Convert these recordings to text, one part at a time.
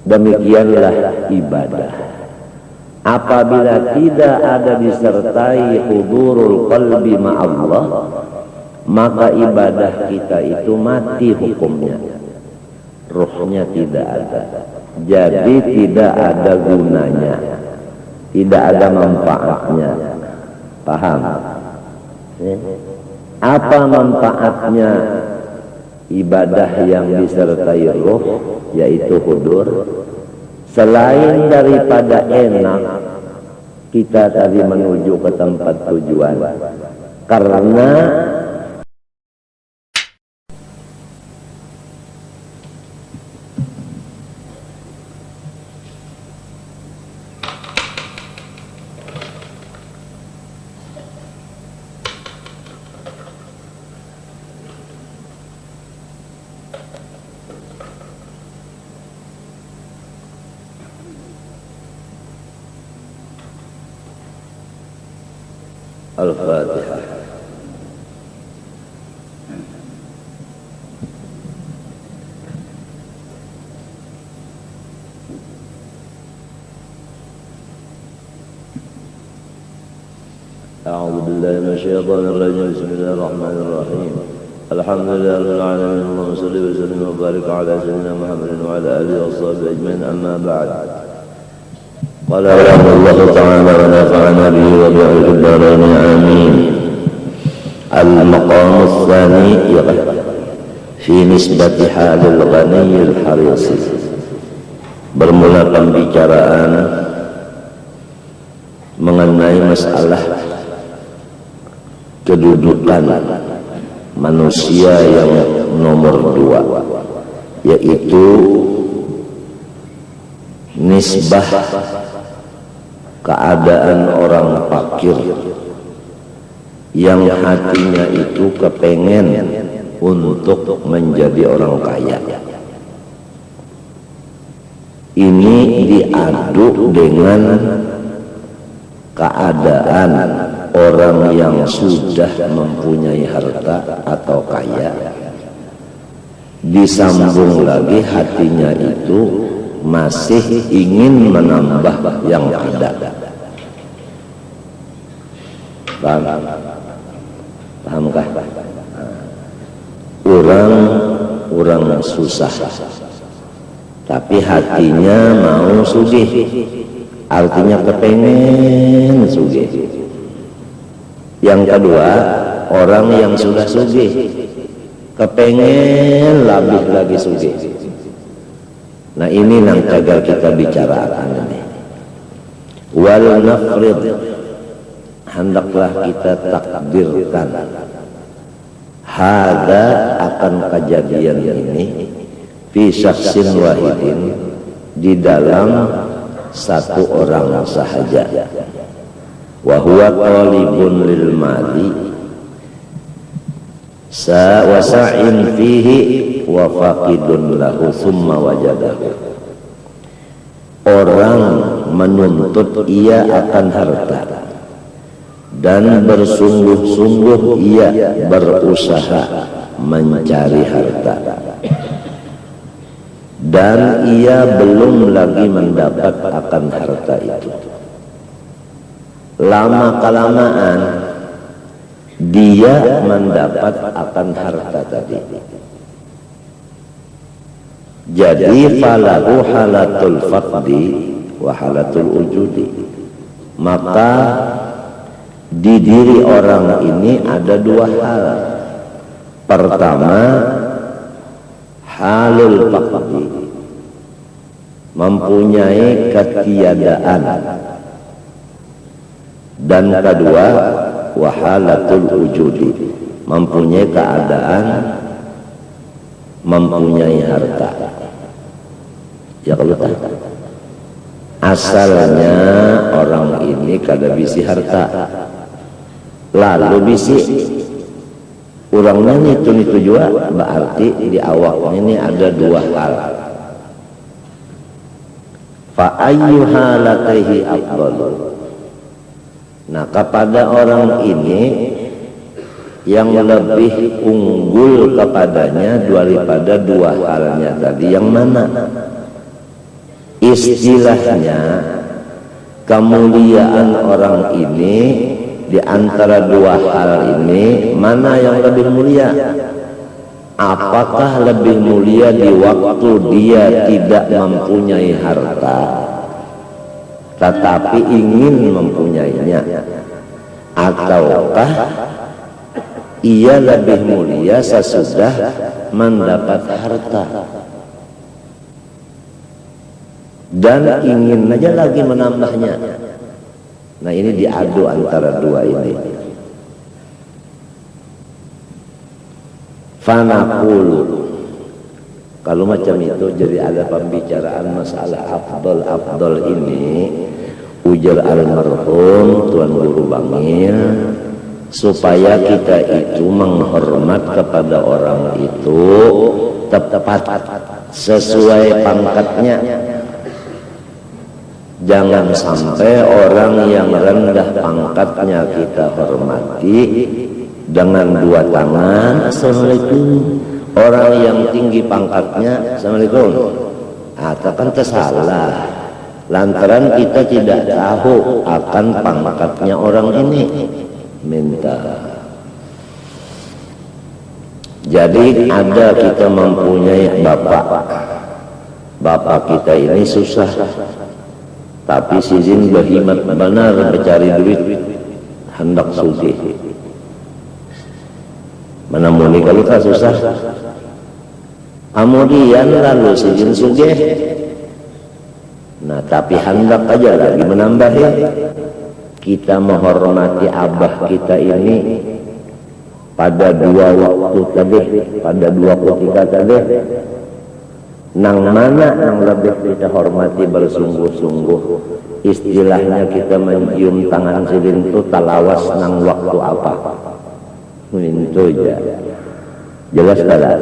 Demikianlah ibadah. Apabila tidak ada disertai hudurul qalbi ma'allah, maka ibadah kita itu mati hukumnya. Ruhnya tidak ada. Jadi tidak ada gunanya, tidak ada manfaatnya. Paham? Apa manfaatnya ibadah yang disertai ruh, yaitu hudur? Selain daripada enak kita tadi menuju ke tempat tujuan, karena Al-Fatihah. أعوذ بالله من الشيطان الرجيم. بسم الله الرحمن الرحيم. الحمد لله رب العالمين. اللهم صل وسلم وبارك على سيدنا محمد وعلى آله وصحبه أجمعين. أما بعد. قال رحمه الله تعالى ونفعنا به وبعلم الدارين آمين. المقام الثاني في نسبة حال الغني الحريص. Bermula pembicaraan mengenai masalah kedudukan manusia yang nomor 2, yaitu nisbah keadaan orang fakir yang hatinya itu kepengen untuk menjadi orang kaya. Ini diadu dengan keadaan orang yang sudah mempunyai harta atau kaya, disambung lagi hatinya itu masih ingin menambah yang ada. Pahamkah? Orang susah, tapi hatinya mau sugih, artinya kepengen sugih. Yang kedua, orang yang sudah sugih kepengen lebih lagi sugih. Nah, ini yang agar kita bicarakan ini. Wal nafrid, hendaklah kita takdirkan hada akan kejadian ini fi syakhsin wahidin, di dalam satu orang sahaja. Wa huwa talibun lil mali wa sa'in fihi wa faqidun lahu thumma wajadahu. Orang menuntut ia akan harta dan bersungguh-sungguh ia berusaha mencari harta, dan ia belum lagi mendapat akan harta itu. Lama-kelamaan dia mendapat akan harta tadi. Jadi falahu halatul faqdi wa halatul wujudi. Maka di diri orang ini ada dua hal. Pertama, halul faqdi, mempunyai ketiadaan. Dan kedua, wahalatul wujudi, mempunyai keadaan, mempunyai harta. Ya, kalau tak, asalnya orang ini kada bisi harta, lalu bisi orangnya itu juga, berarti di awalnya ini ada dua hal. Fa ayyu halataihi afdal. Nah, kepada orang ini yang lebih unggul kepadanya daripada dua halnya tadi, yang mana? istilahnya kemuliaan orang ini di antara dua hal ini mana yang lebih mulia? Apakah lebih mulia di waktu dia tidak mempunyai harta tetapi ingin mempunyainya, ataukah ia lebih mulia sesudah mendapat harta dan ingin aja lagi menambahnya? Nah, ini diadu antara dua ini. Fanaqulu, kalau macam itu jadi ada pembicaraan masalah afdal ini, ujar almarhum Tuan Guru Bangil, supaya kita itu menghormat kepada orang itu tepat sesuai pangkatnya. Jangan sampai orang yang rendah pangkatnya kita hormati dengan dua tangan, assalamualaikum. Orang yang tinggi pangkatnya, assalamualaikum. Kan tersalah. Lantaran kita tidak tahu akan pangkatnya orang ini. Minta. Jadi ada kita mempunyai bapak kita ini susah, tapi sizin berhimat benar mencari duit, hendak sugih. Menemuni kalau tak susah. Kemudian lalu sizin sugih. Nah, tapi hendak aja lagi menambahi. Kita menghormati abah kita ini pada dua waktu tadi, pada dua ketika tadi. Nang mana yang lebih kita hormati bersungguh-sungguh? Istilahnya kita mencium tangan sidin itu talawas nang waktu apa? Itu aja. Jelas tidak?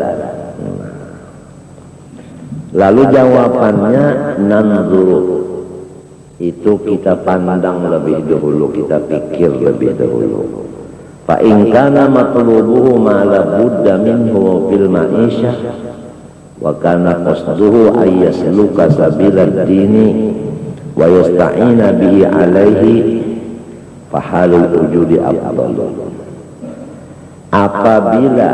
Lalu jawabannya nanzuru. Itu kita pandang lebih dahulu, kita pikir lebih dahulu. Fa in kana matlubuhu ma la budda minhu fil ma'isyah wa kana qasduhu ay yasluka sabilad dini wa yasta'ina bihi alaihi fa halul wujudi afdalu. Apabila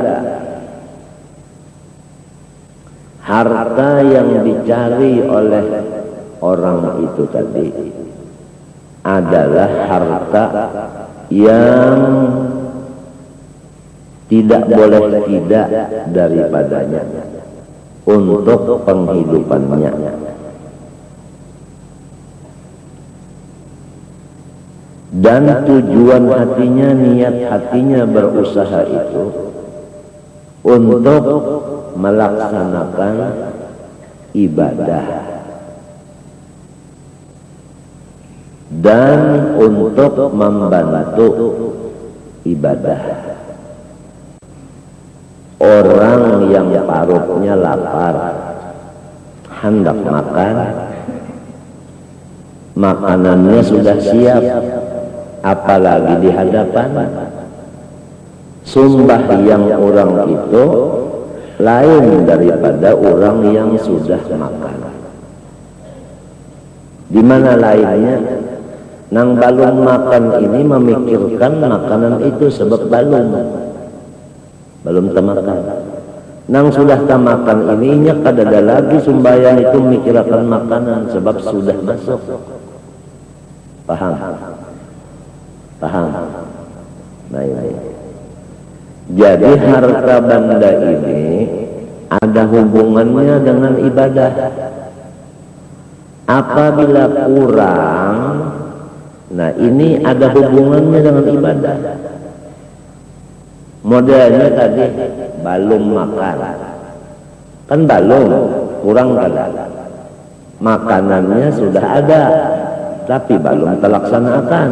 harta yang dicari oleh orang itu tadi adalah harta yang tidak boleh tidak daripadanya untuk penghidupannya, dan tujuan hatinya, niat hatinya berusaha itu untuk melaksanakan ibadah dan untuk membantu ibadah. Orang yang perutnya lapar, hendak makan, makanannya sudah siap, apalagi di hadapan. Sembahyang orang itu lain daripada orang yang sudah makan. Di mana lainnya? Nang balum makan ini memikirkan makanan itu sebab belum temakan. Nang sudah tamakan ininya kadada lagi sembahyang itu mikirkan makanan sebab sudah masuk. Paham? Nah ini. Jadi harta benda ini ada hubungannya dengan ibadah. Apabila kurang, nah ini ada hubungannya dengan ibadah. Modelnya tadi belum makan, kan belum, kurang kan? Makanannya sudah ada, tapi belum terlaksanakan.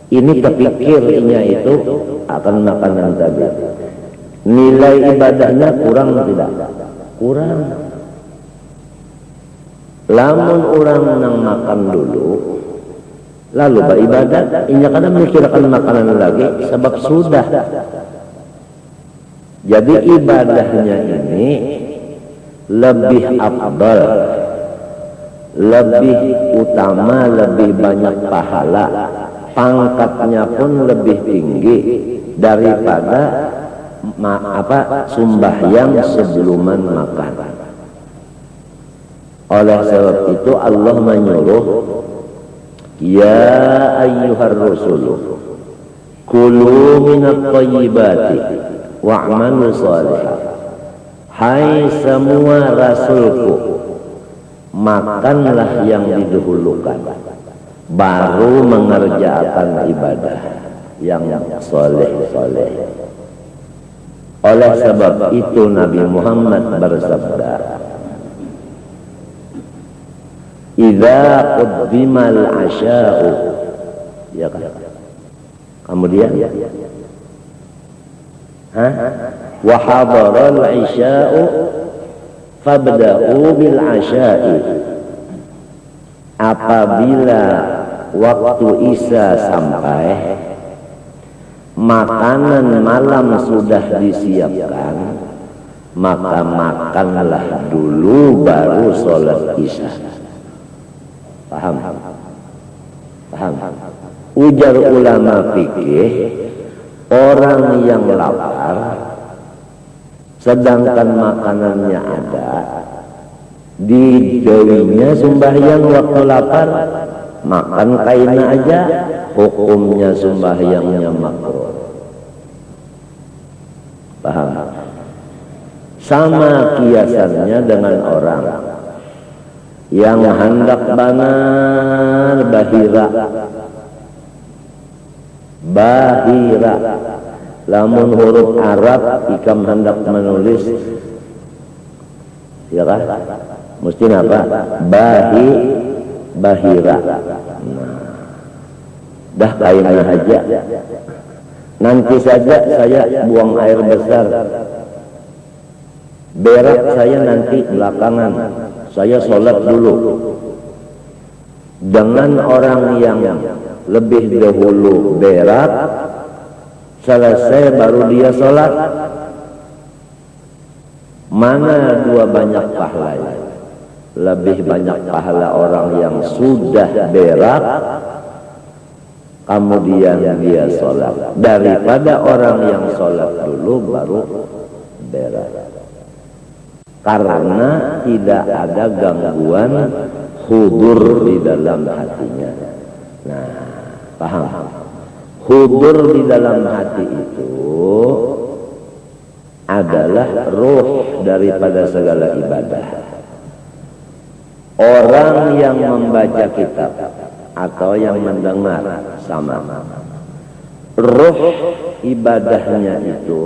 Ini kepikirnya itu akan makanan tadi. Nilai ibadahnya kurang tidak? Kurang. Lamun orang nang makan dulu, lalu beribadat, ini kadang memikirkan makanan lagi, sebab sudah. Jadi ibadahnya ini lebih afdal lebih utama, lebih banyak pahala, pangkatnya pun lebih tinggi daripada sembahyang sebelum makan. Oleh sebab itu Allah menyuruh, ya ayyuhar rasul kulu minat thayyibati wa'malu shalihan. Hai semua rasulku, makanlah yang didahulukan, baru mengerjakan ibadah yang soleh-soleh. Oleh sebab itu Nabi Muhammad bersabda, idza quddimal asya'u, ya kan? Kemudian wa hadaral isya'u fabda'u bil asya'i. Apabila waktu isya sampai, makanan malam sudah disiapkan, maka makanlah dulu baru sholat isya. Paham? Paham? Ujar ulama fikih, orang yang lapar sedangkan makanannya ada, di dewinya sembahyang waktu lapar, makan kainnya aja, hukumnya sembahyangnya makruh. Paham? Sama kiasannya dengan orang yang hendak banar bahira, lamun huruf Arab ikam hendak menulis, ya kan? Mesti apa? Bahira. Nah, dah kainnya aja. Nanti saja saya buang air besar, berak saya nanti belakangan, saya sholat dulu. Dengan orang yang lebih dahulu berak, selesai baru dia sholat, mana dua banyak pahalanya? Lebih banyak pahala orang yang sudah berak kemudian dia sholat daripada orang yang sholat dulu baru berak, karena tidak ada gangguan hudur di dalam hatinya. Nah, paham? Hudur di dalam hati itu adalah ruh daripada segala ibadah. Orang yang membaca kitab atau yang mendengar sama, ruh ibadahnya itu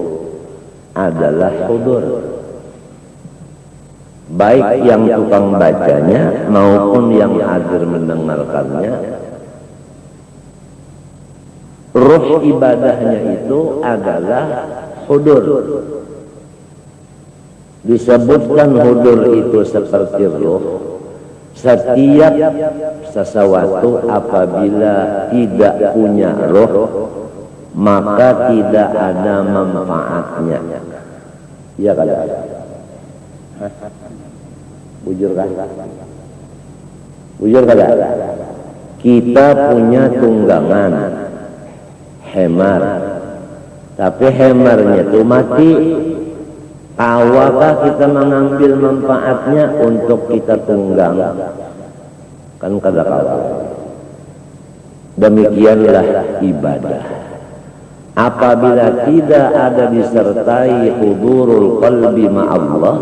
adalah hudur. Baik yang tukang bacanya maupun yang hadir mendengarkannya, ruh ibadahnya itu adalah hudur. Disebutkan hudur itu seperti ruh. Setiap sesuatu apabila tidak punya ruh, maka tidak ada manfaatnya. Iya kan? Bujur kan? Bujur kan? Kita punya tunggangan hemar, tapi hemarnya itu mati. Awakah kita mengambil manfaatnya untuk kita tunggang? Kan kada kalah. Demikianlah ibadah. Apabila tidak ada disertai hudurul qalbi ma'allah,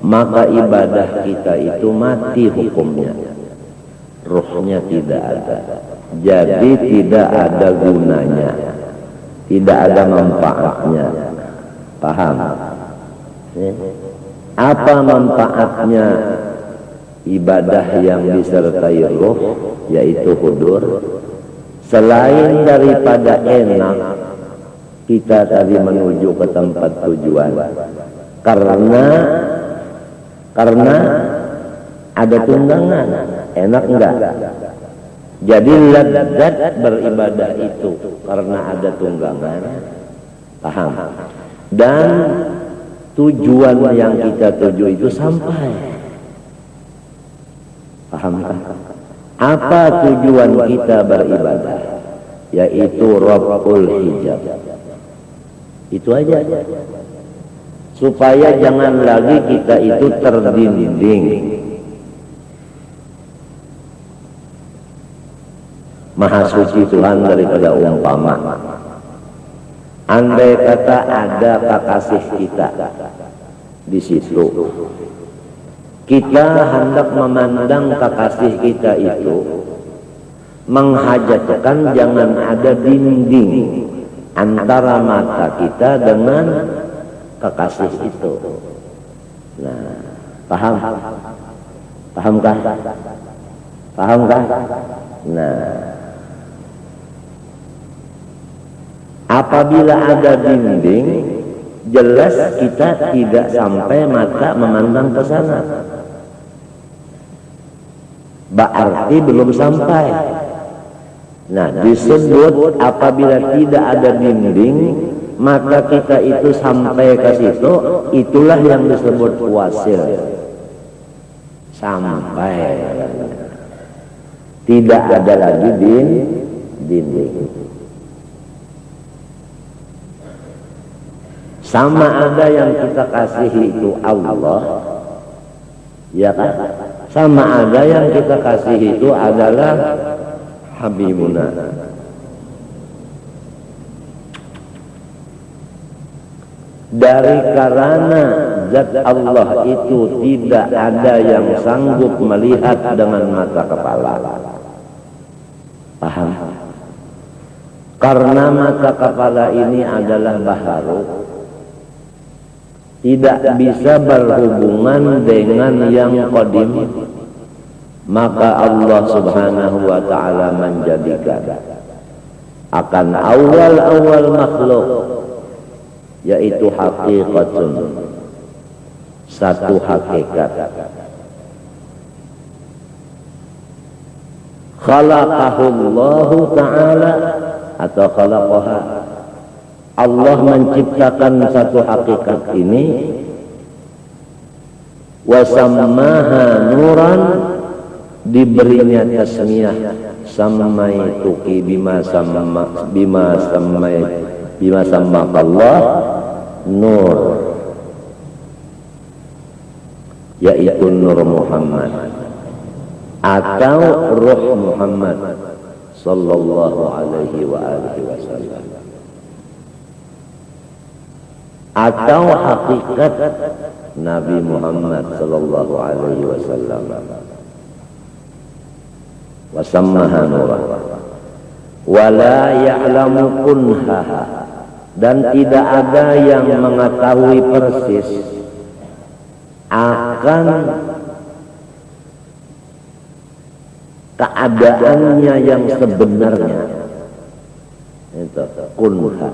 maka ibadah kita itu mati hukumnya. Ruhnya tidak ada. Jadi tidak ada gunanya. Tidak ada manfaatnya. Paham? Apa manfaatnya ibadah yang disertai ruh, yaitu hudur? Selain daripada enak kita tadi menuju ke tempat tujuan, karena ada tunggangan, enak enggak? Jadi lezat beribadah itu karena ada tunggangan, paham? Dan tujuan yang kita tuju itu sampai. Pahamkah? Apa tujuan kita beribadah? Yaitu raf'ul hijab. Itu aja. Supaya jangan lagi kita itu terdinding. Maha suci Tuhan daripada umpama. Andai kata ada kekasih kita di situ, kita hendak memandang kekasih kita itu, menghajatkan jangan ada dinding antara mata kita dengan kekasih itu. Nah, paham? Pahamkah? Pahamkah? Nah, apabila ada dinding, jelas kita tidak sampai mata memandang ke sana. Berarti belum sampai. Nah, disebut apabila tidak ada dinding, maka kita itu sampai ke situ, itulah yang disebut wasil. Sampai. Tidak ada lagi dinding. Sama ada yang kita kasihi itu Allah, ya kan? Sama ada yang kita kasihi itu adalah Habibuna. Dari karena zat Allah itu tidak ada yang sanggup melihat dengan mata kepala. Paham? Karena mata kepala ini adalah baharu, tidak bisa berhubungan dengan yang qadim, maka Allah subhanahu wa ta'ala menjadikan akan awal-awal makhluk, yaitu hakikatun, satu hakikat. Khalaqahullahu ta'ala atau khalaqaha, Allah menciptakan satu hakikat ini, wasammaha nuran, diberinya tasmiyah, sammaituki bima sammakallah nur, yaitu Nur Muhammad atau Ruh Muhammad sallallahu alaihi wa alihi wasallam, atau hakikat Nabi Muhammad sallallahu alaihi wasallam. Wasammaha nurah wala ya'lamu kunhaha, dan tidak ada yang mengetahui persis akan keadaannya yang sebenarnya. Itu kunha.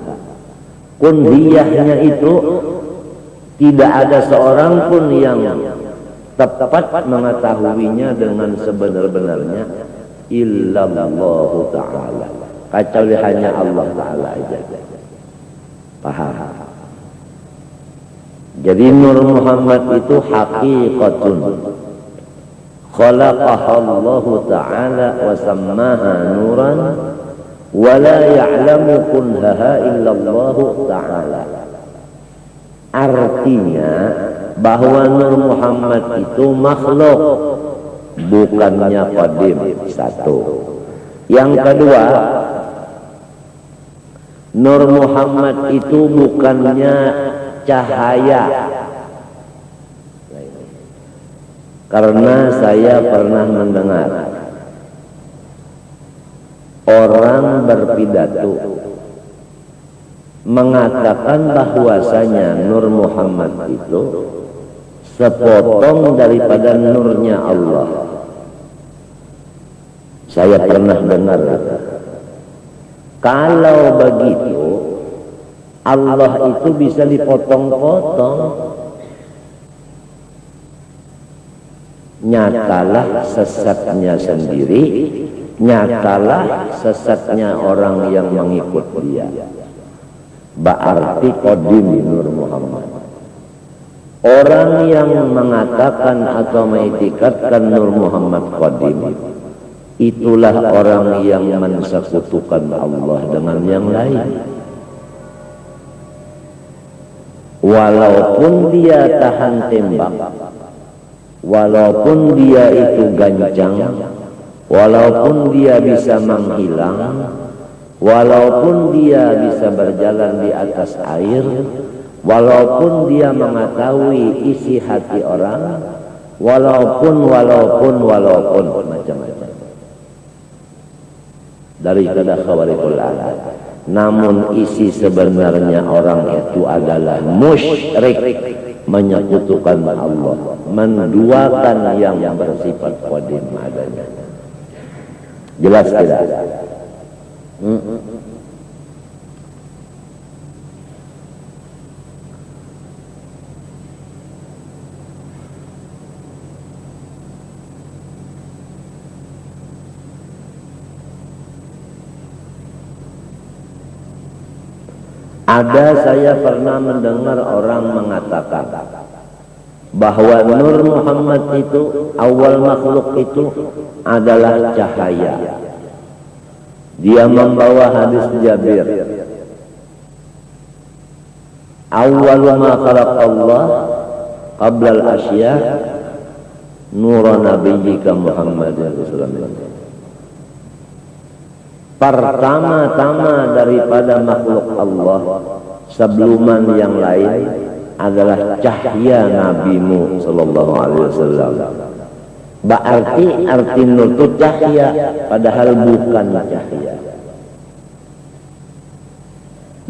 Kunhiyahnya itu tidak ada seorang pun yang tepat mengetahuinya dengan sebenar-benarnya, illallahu ta'ala, kecuali hanya Allah Ta'ala aja. Paham? Jadi Nur Muhammad itu hakikatun, khalaqahallahu ta'ala wa sammaha nuran wa la ya'lamu kunhaha illallahu ta'ala. Artinya bahwa Nur Muhammad itu makhluk, bukannya qadim. Satu. Yang kedua, Nur Muhammad itu bukannya cahaya. Karena saya pernah mendengar orang berpidato mengatakan bahwasanya Nur Muhammad itu sepotong daripada nurnya Allah. Saya pernah dengar. Kalau begitu, Allah itu bisa dipotong-potong. Nyatalah sesatnya sendiri, nyatalah sesatnya orang yang mengikut dia. Berarti qadim Nur Muhammad. Orang yang mengatakan atau mengiktikadkan Nur Muhammad Qadim, itulah orang yang mensekutukan Allah dengan yang lain. Walaupun dia tahan tembak, walaupun dia itu gancang, walaupun dia bisa menghilang, walaupun dia bisa berjalan di atas air, walaupun dia mengetahui isi hati orang, walaupun macam-macam dari kada khawarikul adat. Namun isi sebenarnya orang itu adalah musyrik, menyekutukan Allah, menduakan yang bersifat qadim adanya. Jelas tidak? Ada, saya pernah mendengar orang mengatakan bahwa Nur Muhammad itu, awal makhluk itu adalah cahaya. Dia membawa hadis Jabir, awal ma khalaq Allah qabla al-asya nura nabiyyika Muhammadin sallallahu alaihi wasallam. Pertama-tama daripada makhluk Allah sebelum yang lain adalah cahaya nabimu sallallahu alaihi wasallam. Berarti arti nur itu cahaya, padahal bukan cahaya.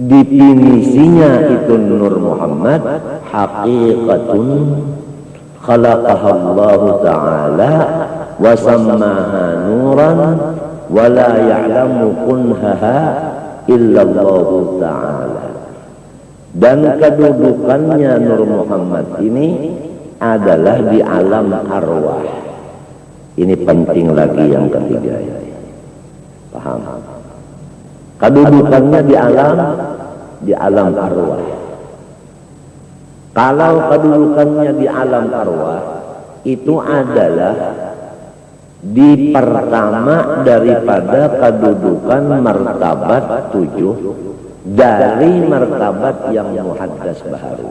Definisinya itu Nur Muhammad haqiqatun khalaqaha Allah Ta'ala wa sammaha nuran wala ya'lamu kunhaha illallahu ta'ala. Dan kedudukannya Nur Muhammad ini adalah di alam arwah. Ini penting lagi yang ketiga. Paham? Kedudukannya di alam arwah. Kalau kedudukannya di alam arwah itu adalah di pertama daripada kedudukan martabat 7 dari martabat yang muhaddas baharu.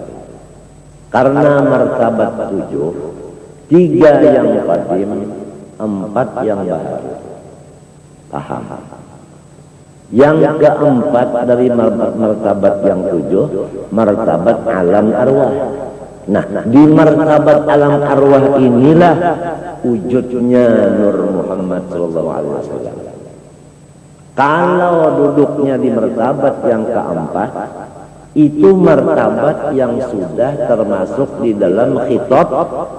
Karena martabat 7, 3 yang qadim, 4 yang baharu. Paham? Yang keempat dari martabat yang 7, martabat alam arwah. Nah, di martabat alam arwah inilah wujudnya Nur Muhammad SAW. Kalau duduknya di martabat yang keempat, itu martabat yang sudah termasuk di dalam khitab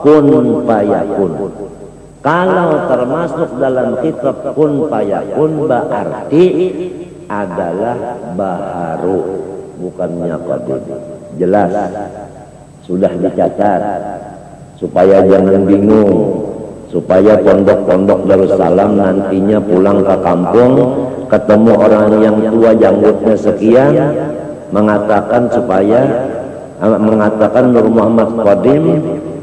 kun fayakun. Kalau termasuk dalam khitab kun fayakun berarti adalah baharu, bukannya qadim. Jelas, sudah dicatat supaya jangan bingung, supaya pondok-pondok Darussalam nantinya pulang ke kampung ketemu orang yang tua janggutnya sekian mengatakan Nur Muhammad Qadim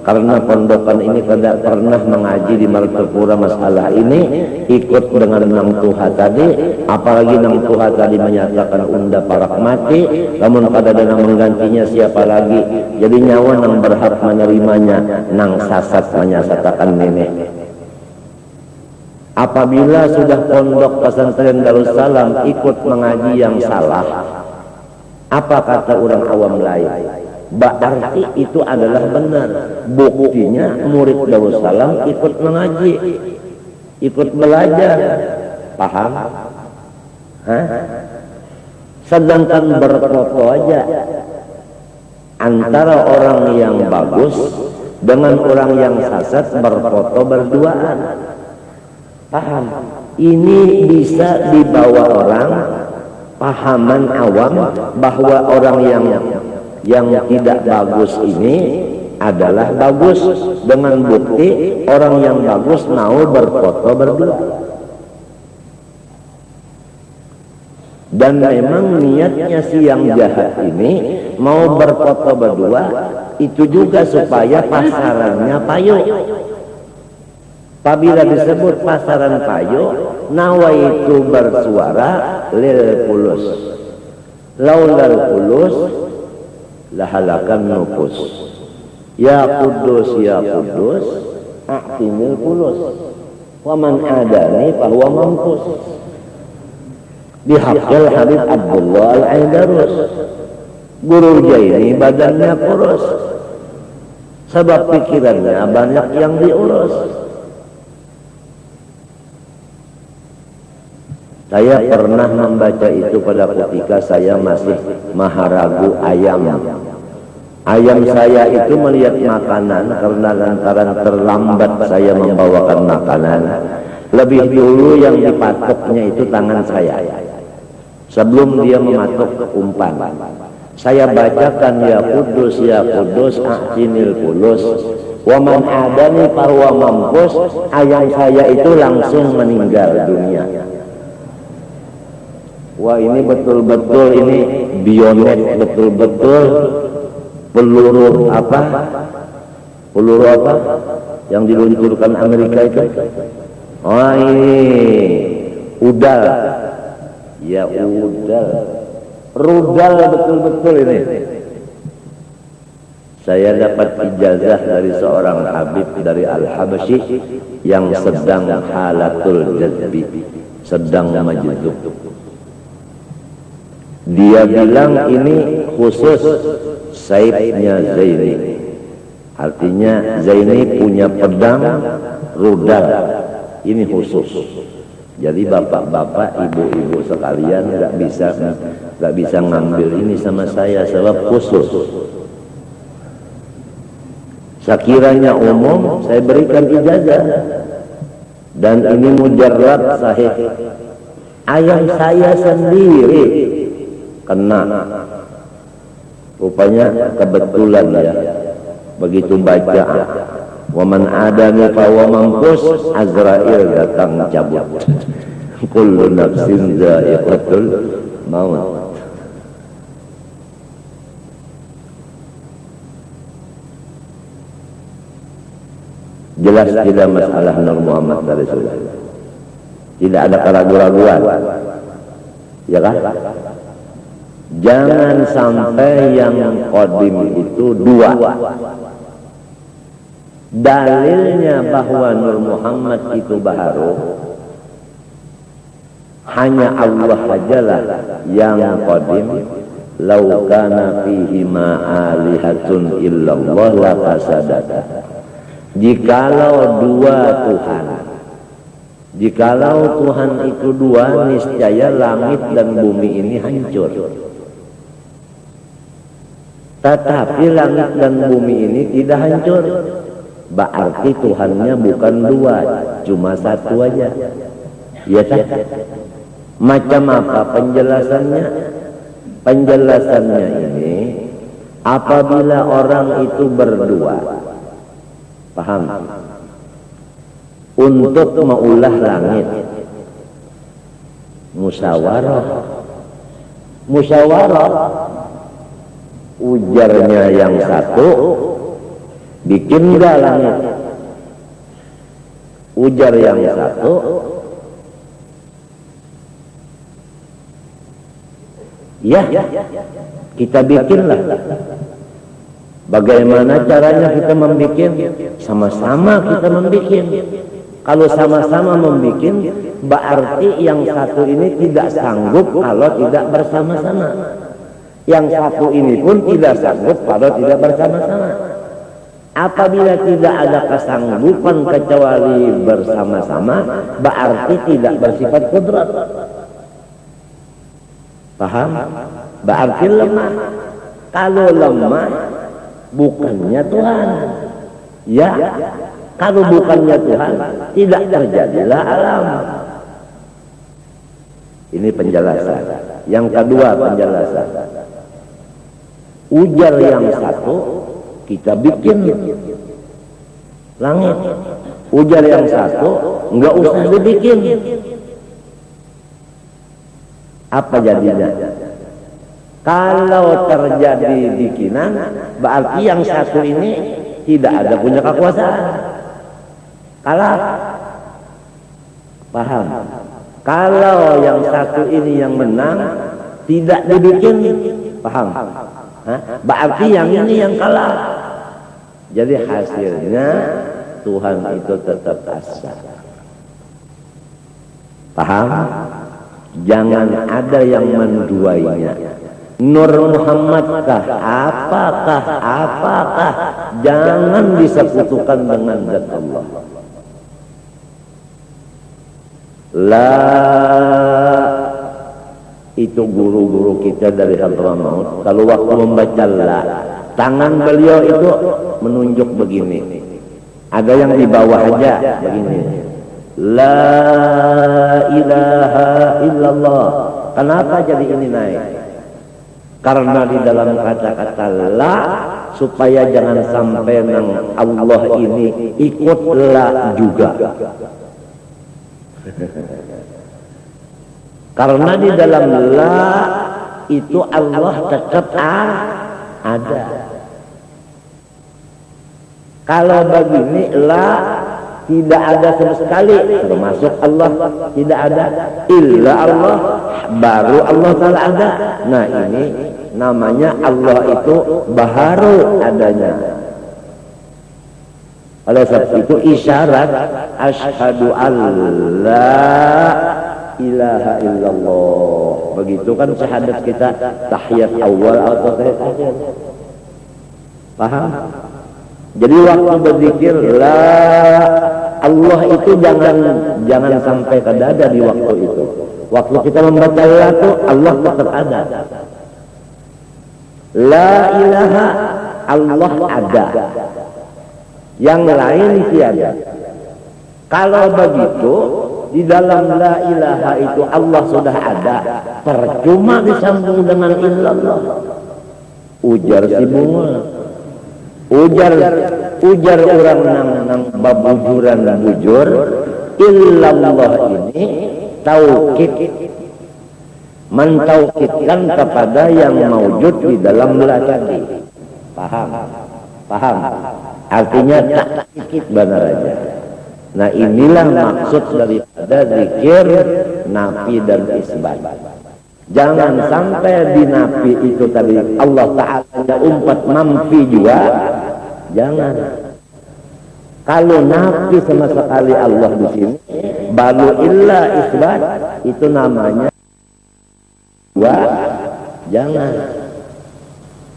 karena pondokan ini tidak pernah mengaji di Martapura masalah ini, ikut dengan Nang Tuha tadi, apalagi Nang Tuha tadi menyatakan unda parak mati, namun pada dana menggantinya siapa lagi? Jadi nyawa nang berhak menerimanya Nang Sasat menyatakan nenek. Apabila sudah pondok pesantren Darussalam ikut mengaji yang salah, apa kata orang awam lain? Berarti itu adalah benar. Buktinya murid Darussalam ikut mengaji, ikut belajar. Paham? Hah? Sedangkan berfoto aja antara orang yang bagus dengan orang yang sesat berfoto berduaan. Paham? Ini bisa dibawa orang pahaman awam bahwa orang yang tidak bagus ini adalah bagus, dengan bukti orang yang bagus mau berfoto berdua. Dan memang niatnya si yang jahat ini mau berfoto berdua itu juga supaya pasarannya payo. Apabila disebut pasaran payo, nawaitu bersuara lil fulus. Laulal fulus lahalakan nufus. Ya Kudus, ya Kudus, a'tinil fulus. Wa man adani fahuwa mampus. Dihafal Habib Abdullah Al-Aidarus. Guru Jaini badannya kurus, sebab pikirannya banyak yang diurus. Saya pernah membaca itu pada ketika saya masih maharagu ayam. Ayam saya itu melihat makanan karena lantaran terlambat saya membawakan makanan. Lebih dulu yang dipatoknya itu tangan saya. Sebelum dia mematok umpan, saya bacakan ya Kudus a'tinil fulus. Wa man adani fahuwa mampus. Ayam saya itu langsung meninggal dunia. Wah, ini betul-betul ini bionet, betul-betul peluru apa? Peluru apa yang diluncurkan Amerika itu? Oh, ini udal. Ya udal. Rudal betul-betul ini. Saya dapat ijazah dari seorang habib dari Al-Habasyi yang sedang halatul jazbi, sedang majdub. Dia bilang ini khusus saibnya Zaini. Artinya Zaini punya pedang rudal. Ini khusus. Jadi bapak-bapak, ibu-ibu sekalian nggak bisa ngambil ini sama saya sebab khusus. Sekiranya umum saya berikan ijazah dan ini mujarrad sahih. Ayam saya sendiri kena. Rupanya kebetulan ya. Begitu baca wa man adani fa wa mampus, Azrail datang cabut. Kullu nafsin dha'iqatul maut. Jelas tidak masalah Nur Muhammad dari Rasulullah. Tidak ada keraguan-raguan. Ya kan? Jangan sampai yang qadim itu dua. Dalilnya bahwa Nur Muhammad itu baharu, hanya Allah sajalah yang qadim. Lau kana fihi ma alihatun illallah la fasadata. Jikalau dua Tuhan, jikalau Tuhan itu dua, niscaya langit dan bumi ini hancur. Tetapi langit dan bumi ini tidak hancur. Berarti Tuhannya bukan dua, cuma satu aja. Ya tak? Macam apa penjelasannya? Penjelasannya ini, apabila orang itu berdua, paham? Untuk meulah langit, musyawarah. Ujarnya yang satu, bikin enggak langit. Ujar yang satu, ya, kita bikinlah. Bagaimana caranya kita membikin? Sama-sama kita membikin. Kalau sama-sama membikin, berarti yang satu ini tidak sanggup kalau tidak bersama-sama. Yang satu ini pun tidak sanggup kalau tidak bersama-sama. Apabila tidak ada kesanggupan kecuali bersama-sama, berarti tidak bersifat kudrat. Paham? Berarti lemah. Kalau lemah, bukannya Tuhan. Ya, kalau bukannya Tuhan, tidak terjadilah alam. Ini penjelasan. Yang kedua penjelasan. Ujar yang satu, kita bikin langit. Ujar yang satu, enggak usah dibikin. Apa jadinya? Kalau terjadi bikinan, berarti yang satu ini tidak ada punya kekuasaan. Kalah. Paham? Kalau yang satu ini yang menang, tidak dibikin, paham? Berarti yang ini yang kalah. Jadi hasilnya Tuhan itu tetap asa. Paham? Jangan ada yang menduainya. Nur Muhammadkah? Apakah? Jangan disekutukan dengan zat Allah. La, itu guru-guru kita dari Hadramaut. Kalau waktu membaca la, tangan beliau itu menunjuk begini. Ada yang di bawah aja begini. La ilaha illallah. Kenapa jadi ini naik? Karena di dalam kata-kata la, supaya jangan sampai nang Allah ini ikut la juga. Karena di dalam la itu Allah tetap ada. Kalau begini la tidak ada sama sekali, termasuk Allah tidak ada, illa Allah, baru Allah Ta'ala ada. Nah ini namanya Allah itu baru adanya. Oleh sebab itu isyarat asyhadu alla ilaha illallah. Begitu kan syahadat kita, tahiyat awal atau tahiyat akhir. Paham? Jadi waktu berzikir la, Allah itu jangan sampai ke dada di waktu itu. Waktu kita membaca la itu Allah tetap ada. La ilaha, Allah ada. Yang lain tiada. Kalau begitu di dalam la ilaha itu Allah sudah ada, percuma disambung dengan illallah. Ujar si bunga, ujar orang nang babujuran bujur, illallah ini taukid, mentaukidkan kepada yang maujud di dalam la tadi. Paham? Artinya takkid benar aja. Nah inilah maksud daripada zikir nafi dan isbat. Jangan sampai di nafi itu tadi Allah Ta'ala umpat mamfi juga. Jangan. Kalau nafi sama sekali Allah di sini, balu illa isbat, itu namanya dua. Jangan.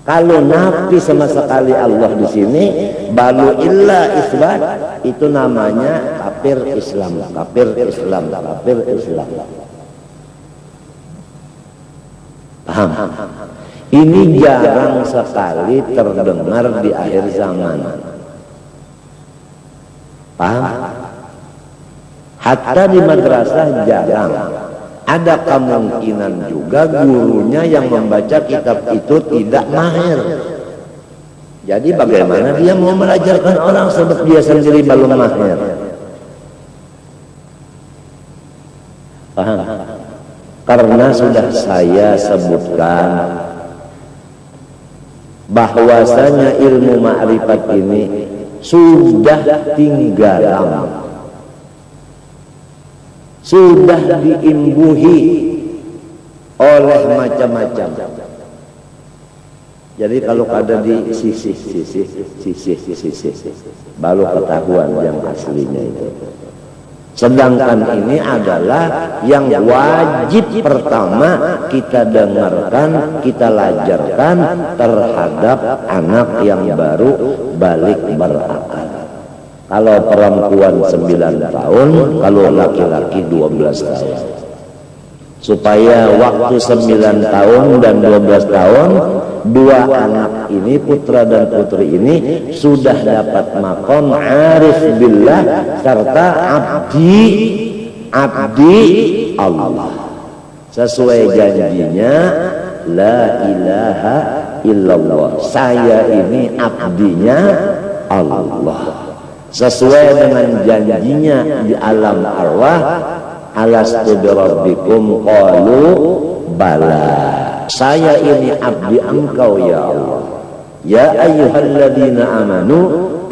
Kalau nafi sama sekali Allah di sini, balu illa isbat, itu namanya kafir Islam. Paham? Ini jarang sekali terdengar di akhir zaman. Paham? Hatta di madrasah jarang. Ada kemungkinan juga gurunya yang membaca kitab itu tidak mahir. Jadi bagaimana dia mau mengajarkan orang sebab dia sendiri belum mahir? Paham? Karena sudah saya sebutkan bahwasanya ilmu ma'rifat ini sudah tinggalan, sudah diimbuhi oleh macam-macam. Jadi kalau ada di sisi baru ketahuan yang aslinya itu. Sedangkan ini adalah yang wajib pertama kita dengarkan, kita lajarkan terhadap anak yang baru balik berakal. Kalau perempuan 9 tahun, kalau laki-laki 12 tahun. Supaya waktu 9 tahun dan 12 tahun, dua anak ini, putra dan putri ini, sudah dapat maqam arif billah serta abdi Allah. Sesuai janjinya, la ilaha illallah. Saya ini abdinya Allah. Sesuai dengan janjinya di alam arwah, alastu birabbikum qalu bala, saya ini abdi engkau ya Allah. Ya ayyuhalladzina amanu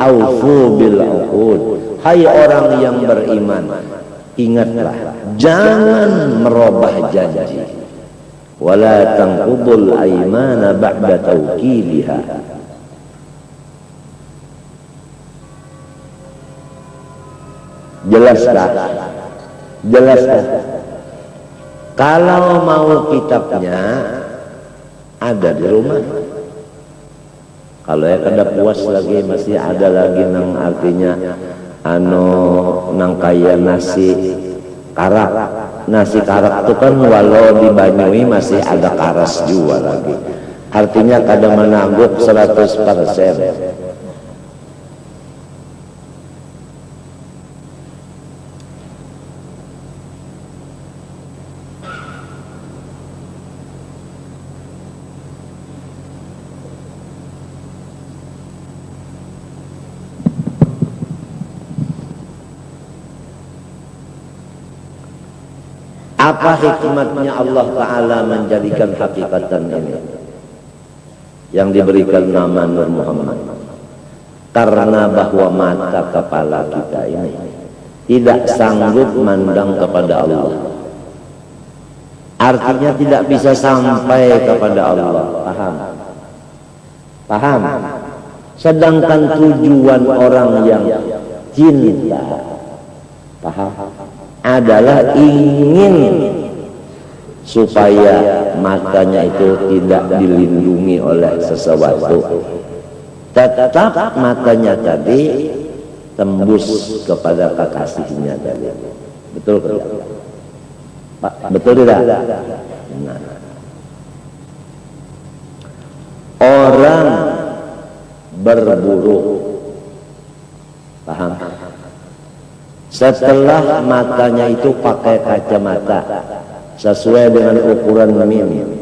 aufu bil uqud, hai orang yang beriman, ingatlah jangan merubah janji. Wala tanqudul aymana ba'da tawkidiha, jelaskan. Kalau mau kitabnya ada di rumah. Kalau ya kada puas lagi masih ada lagi nang artinya nang kaya nasi karak. Nasi karak itu kan walau di Banyui masih ada karas juga lagi. Artinya kada menangguk 100%. Apa hikmatnya Allah Ta'ala menjadikan hakikatan ini yang diberikan nama Nur Muhammad? Karena bahwa mata kepala kita ini tidak sanggup mandang kepada Allah, artinya tidak bisa sampai kepada Allah. Paham? Sedangkan tujuan orang yang cinta, paham, adalah ingin supaya matanya itu tidak dilindungi oleh sesuatu, tetap matanya tadi tembus kepada kekasihnya tadi. Betul kan? Betul tidak? Nah. Orang berburu, paham? Setelah matanya itu pakai kacamata sesuai dengan ukuran minim,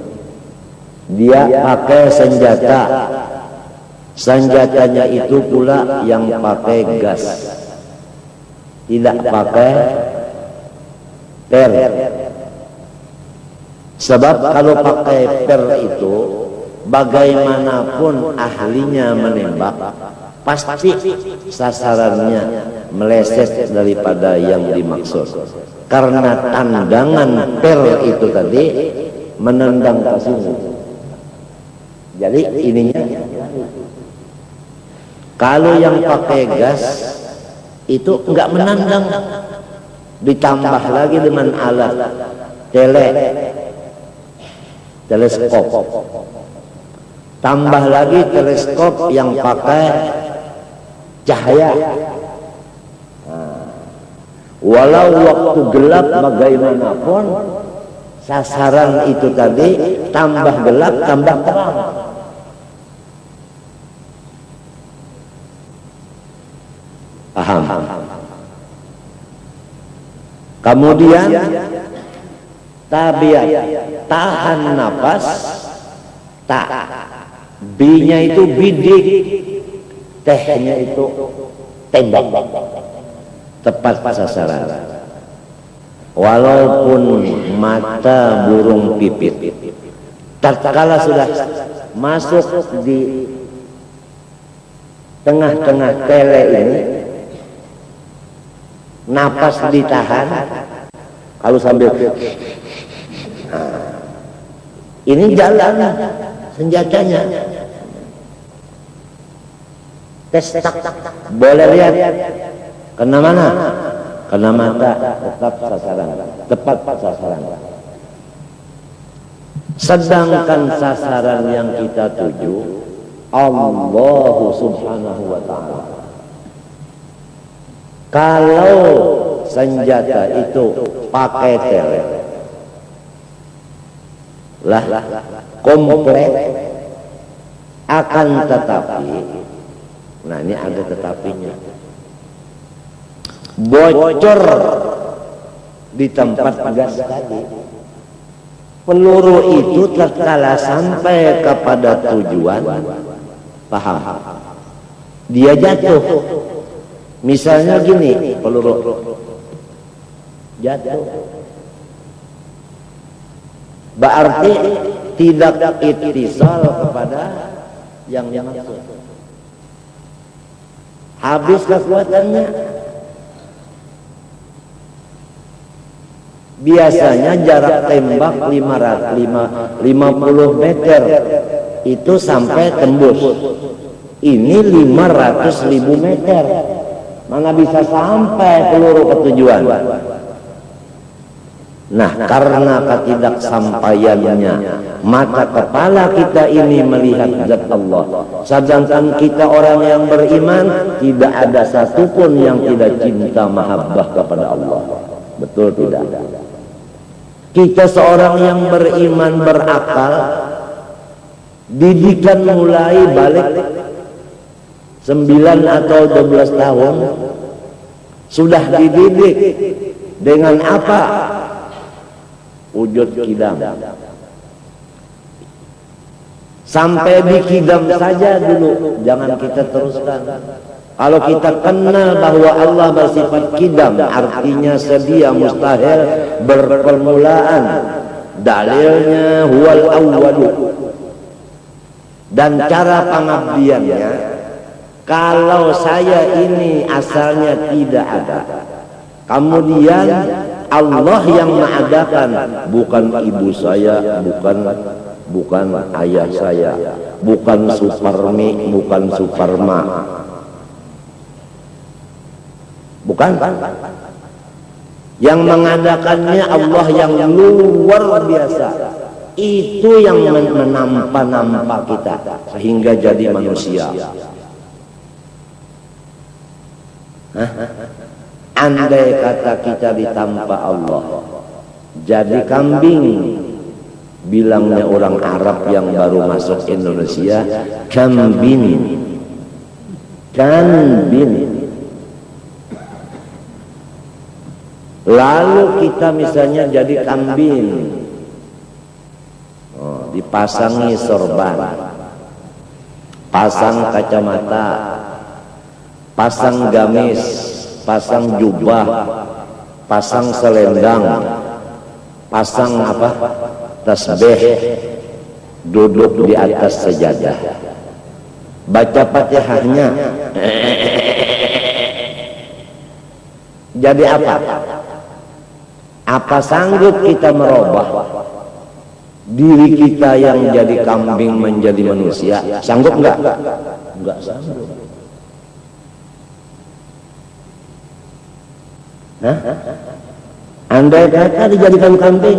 dia pakai senjatanya itu pula yang pakai gas, tidak pakai per. Sebab kalau pakai per itu bagaimanapun ahlinya menembak, pasti sasarannya meleset daripada yang dimaksud, karena tandangan per itu tadi menendang ke sini. Jadi ininya, kalau yang pakai gas itu enggak menendang, ditambah lagi dengan alat teleskop, tambah lagi teleskop yang pakai cahaya. Walau waktu gelap bagaimanapun, sasaran itu tadi tambah gelap tambah terang. Paham? Kemudian tabiat, tahan napas, tak, B-nya itu bidik, T-nya itu tembak, tepat sasaran. Walaupun mata burung pipit, tatkala sudah masuk di tengah-tengah tele ini, napas ditahan. Kalau sambil ini jalan senjatanya, tes tak, boleh lihat kena mana? Kena mata, tetap sasaran, tepat sasaran. Sedangkan sasaran yang kita tuju Allah Subhanahu wa ta'ala. Kalau senjata itu pakai tele lah komplit, akan tetapi, nah ini ada tetapinya, bocor di tempat gas tadi, peluru itu tatkala sampai kepada tujuan, paham, dia jatuh. Misalnya gini, peluru jatuh. Berarti tidak ittisal kepada yang dimaksud. Habis kekuatannya. Biasanya jarak tembak 50 meter itu sampai tembus. Ini 500.000 meter. Mana bisa sampai peluru ke tujuan. Nah, karena ketidaksampaiannya, maka kepala kita ini melihat zat Allah. Sedangkan kita orang yang beriman, tidak ada satupun yang tidak cinta mahabbah kepada Allah. Betul tidak? Kita seorang yang beriman berakal, didikan mulai balik 9 atau 12 tahun, sudah dididik dengan apa? Wujud kidam. Sampai di kidam saja dulu, jangan kita teruskan. Kalau kita kenal bahwa Allah bersifat kidam, artinya sedia, mustahil, berpermulaan. Dalilnya huwal awwalu. Dan cara pengabdiannya, kalau saya ini asalnya tidak ada, kemudian Allah yang mengadakan, bukan ibu saya, bukan ayah saya, bukan Suparmi, bukan Suparma, bukan. Yang mengadakannya Allah yang luar biasa. Itu yang menampa kita sehingga jadi manusia. Andai kata kita ditampa Allah jadi kambing, bilangnya orang Arab yang baru masuk Indonesia, kambing. Lalu kita misalnya jadi kambing, dipasangi sorban, pasang kacamata, pasang gamis, pasang jubah, pasang selendang, pasang tasbih, duduk di atas sajadah, baca Fatihahnya. Jadi apa? Apa sanggup kita merubah diri kita yang jadi kambing menjadi manusia? Sanggup enggak? Enggak sanggup. Andai kata dijadikan kambing,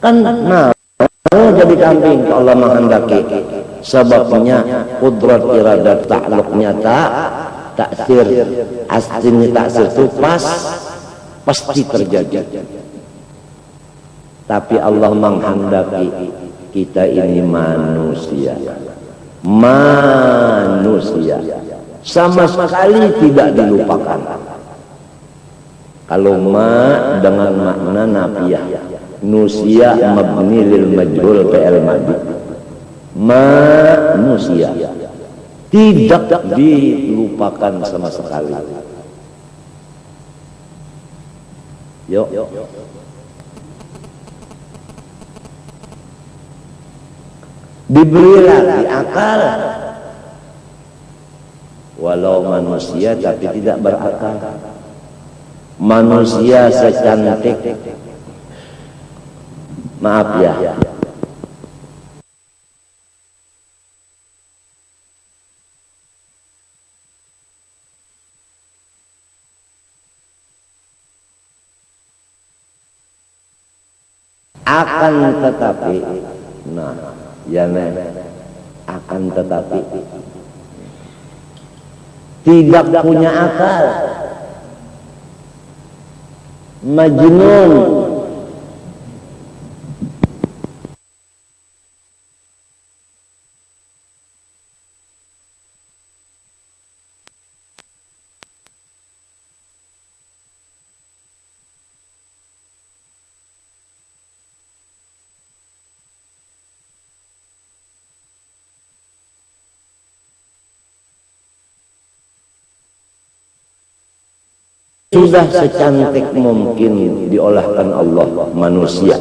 kan mau jadi kambing, Allah menghendaki. Sebabnya kudrat iradat takluknya taksir, aslinya taksir itu pasti terjadi. Tapi Allah menghendaki kita ini manusia sama sekali tidak dilupakan. Kalau dengan makna nafiyah, nusia mabni lil majhul fi'il madhi, manusia tidak dilupakan sama sekali. Yuk. Diberi lagi akal, walau manusia tapi tidak berakal. Manusia secantik, maaf ya, akan tetapi, akan tetapi tidak punya akal, majnun. sudah secantik mungkin diolahkan Allah manusia.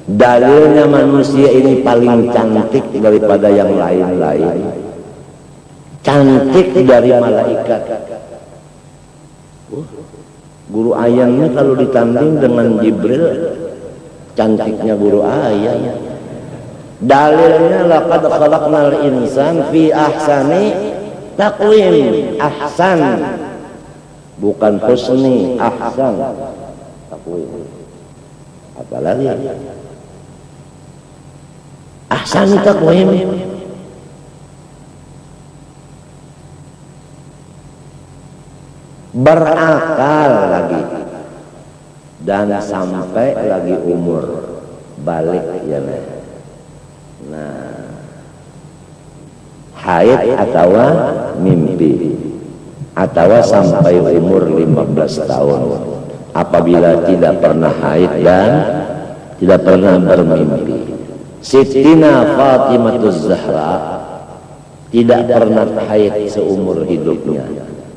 Dalilnya manusia ini paling cantik daripada yang lain-lain. Cantik dari malaikat. Guru ayamnya kalau ditanding dengan Jibril, cantiknya guru ayam. Dalilnya laqad khalaqnal insan fi ahsani taqwim. Ahsan, bukan husni, ahsan taqwim. Apalagi ahsan taqwim. Berakal lagi dan sampai lagi umur balik ya. Nah, haid atau mimpi atau sampai umur 15 tahun apabila tidak pernah haid dan tidak pernah bermimpi. Sittina Fatimatuz Zahra tidak pernah haid seumur hidupnya.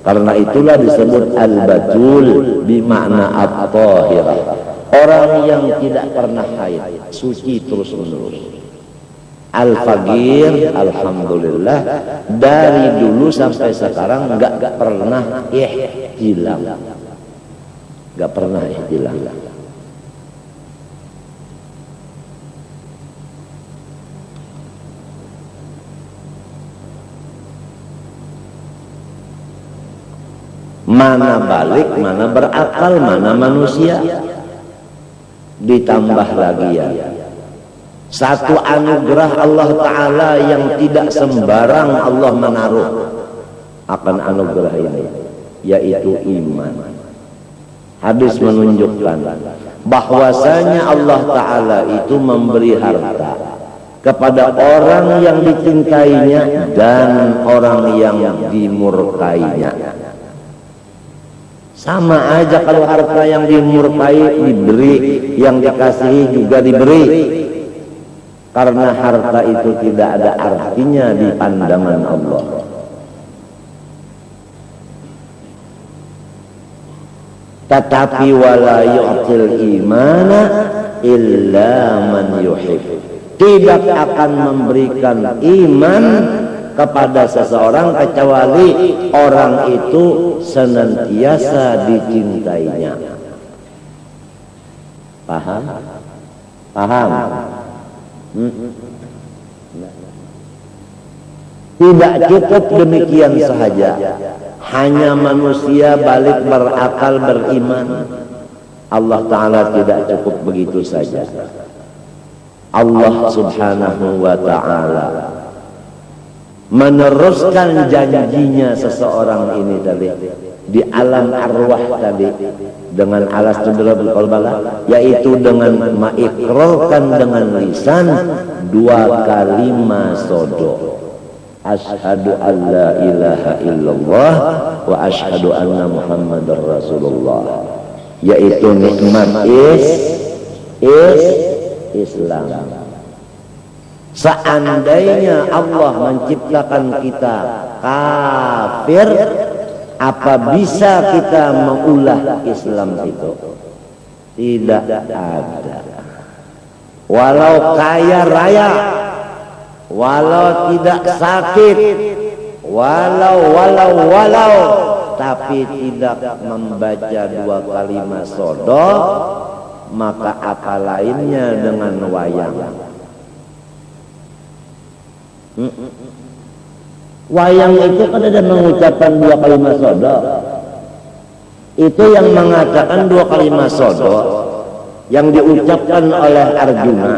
Karena itulah disebut al-batul bimakna at-tahirah. Orang yang tidak pernah haid, suci terus-menerus. Al-faqir, alhamdulillah, dari dulu sampai sekarang enggak pernah ihtilam. Enggak pernah ihtilam. Mana balik, mana berakal, mana manusia. Ditambah lagi ya, satu anugerah Allah Ta'ala yang tidak sembarang Allah menaruh akan anugerah ini, yaitu iman. Hadis menunjukkan bahwasanya Allah Ta'ala itu memberi harta kepada orang yang dicintainya dan orang yang dimurkainya. Sama aja kalau harta yang dimurkai diberi, yang dikasihi juga diberi. Karena harta itu tidak ada artinya di pandangan Allah. Tetapi wala yu'til imana illa man yuhib. Tidak akan memberikan iman kepada seseorang kecuali orang itu senantiasa dicintainya. Paham? Paham? Tidak cukup demikian saja. Hanya manusia balik berakal beriman. Allah Ta'ala tidak cukup begitu saja. Allah Subhanahu wa Ta'ala meneruskan janjinya seseorang ini tadi di alam arwah tadi dengan alas tudrabul qalbala, yaitu dengan mengikrarkan dengan lisan 2 kalimat sodo, asyhadu an la ilaha illallah wa asyhadu anna muhammadar rasulullah, yaitu nikmat Islam. Seandainya Allah menciptakan kita kafir, apa bisa kita mengulah Islam itu? Tidak ada. Walau kaya raya, walau tidak sakit, walau, tapi tidak membaca 2 kalimat sodo, maka apa lainnya dengan wayang? Wayang itu kan ada mengucapkan 2 kalimat sodo. Itu yang mengatakan 2 kalimat sodo yang diucapkan oleh Arjuna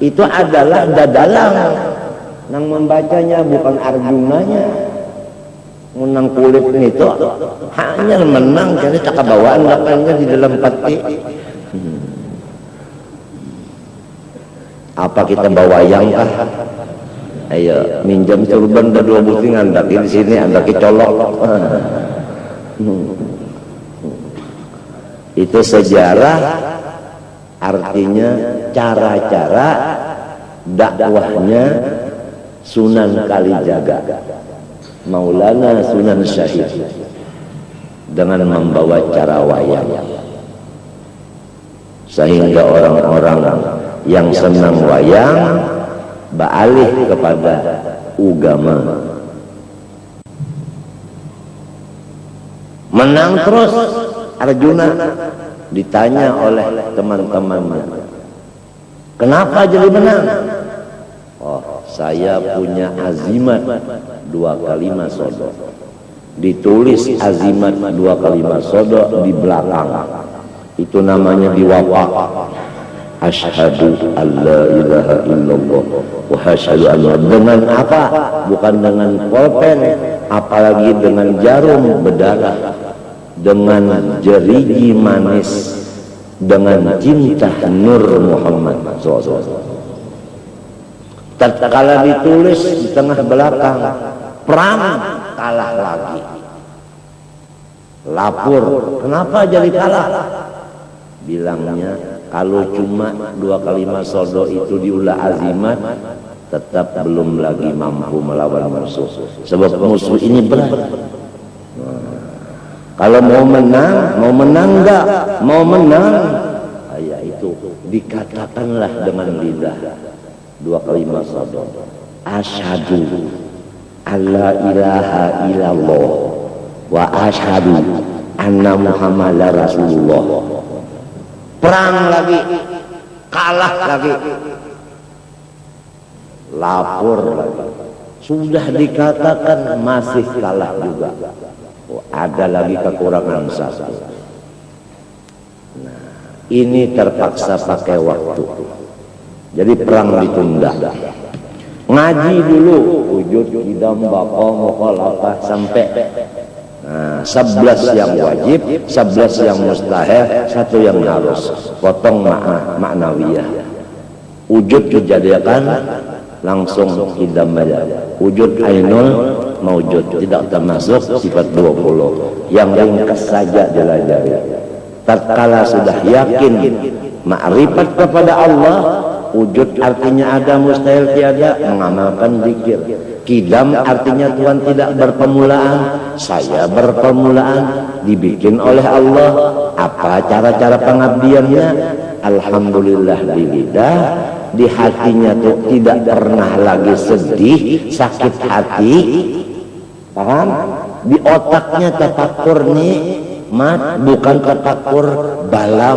itu adalah dadalang. Yang membacanya bukan Arjunanya. Menang kulit itu hanya menang jadi tak bawaan lapangnya di dalam peti. Apa kita bawa wayang kah? Ayo minjam turban dah 2 buting andaki di sini, andaki colok. Itu sejarah, artinya cara-cara dakwahnya Sunan Kalijaga, Maulana Sunan Syahid. dengan membawa cara wayang, sehingga orang-orang yang senang wayang beralih kepada agama. Menang terus Arjuna, ditanya oleh teman-temannya, kenapa jadi menang? Oh, saya punya azimat 2 kalimat sodok. Ditulis azimat 2 kalimat sodok di belakang, itu namanya diwapak. Asyhadu alla ilaha illallah wa asyhadu anna, dengan apa? Bukan dengan pulpen, apalagi dengan jarum berdarah, dengan jeriji manis, dengan cinta Nur Muhammad SAW. Tatkala ditulis di tengah belakang, perang kalah lagi. Lapor, kenapa jadi kalah? Bilangnya, kalau cuma 2 kalimat sodok itu diulah azimat, tetap belum lagi mampu melawan musuh. Sebab musuh ini berat. Kalau mau menang enggak? Mau menang, ya itu dikatakanlah dengan lidah 2 kalimat sodok. Asyhadu alla ilaha illallah wa asyhadu anna Muhammadar Rasulullah. Perang lagi, kalah lagi, lapor lagi, sudah dikatakan masih kalah juga. Oh, ada lagi kekurangan satu. Nah, ini terpaksa pakai waktu, jadi perang ditunda. Ngaji dulu, wujud idam bapa mukhalafah sampai 11 yang wajib, 11 yang mustahil, 1 yang harus. Potong maknawiyah. Wujud kejadian langsung idam baca. Wujud ainul maujud, tidak termasuk sifat 20. Yang ringkas saja jelajah. Tatkala sudah yakin makrifat kepada Allah, wujud artinya ada, mustahil tiada, mengamalkan zikir. Kidam artinya Tuhan tidak berpermulaan, saya berpermulaan, dibikin oleh Allah. Apa cara-cara pengabdiannya? Alhamdulillah di lidah, di hatinya tuh tidak pernah lagi sedih, sakit hati, paham? Di otaknya tafakur nikmat, bukan tafakur bala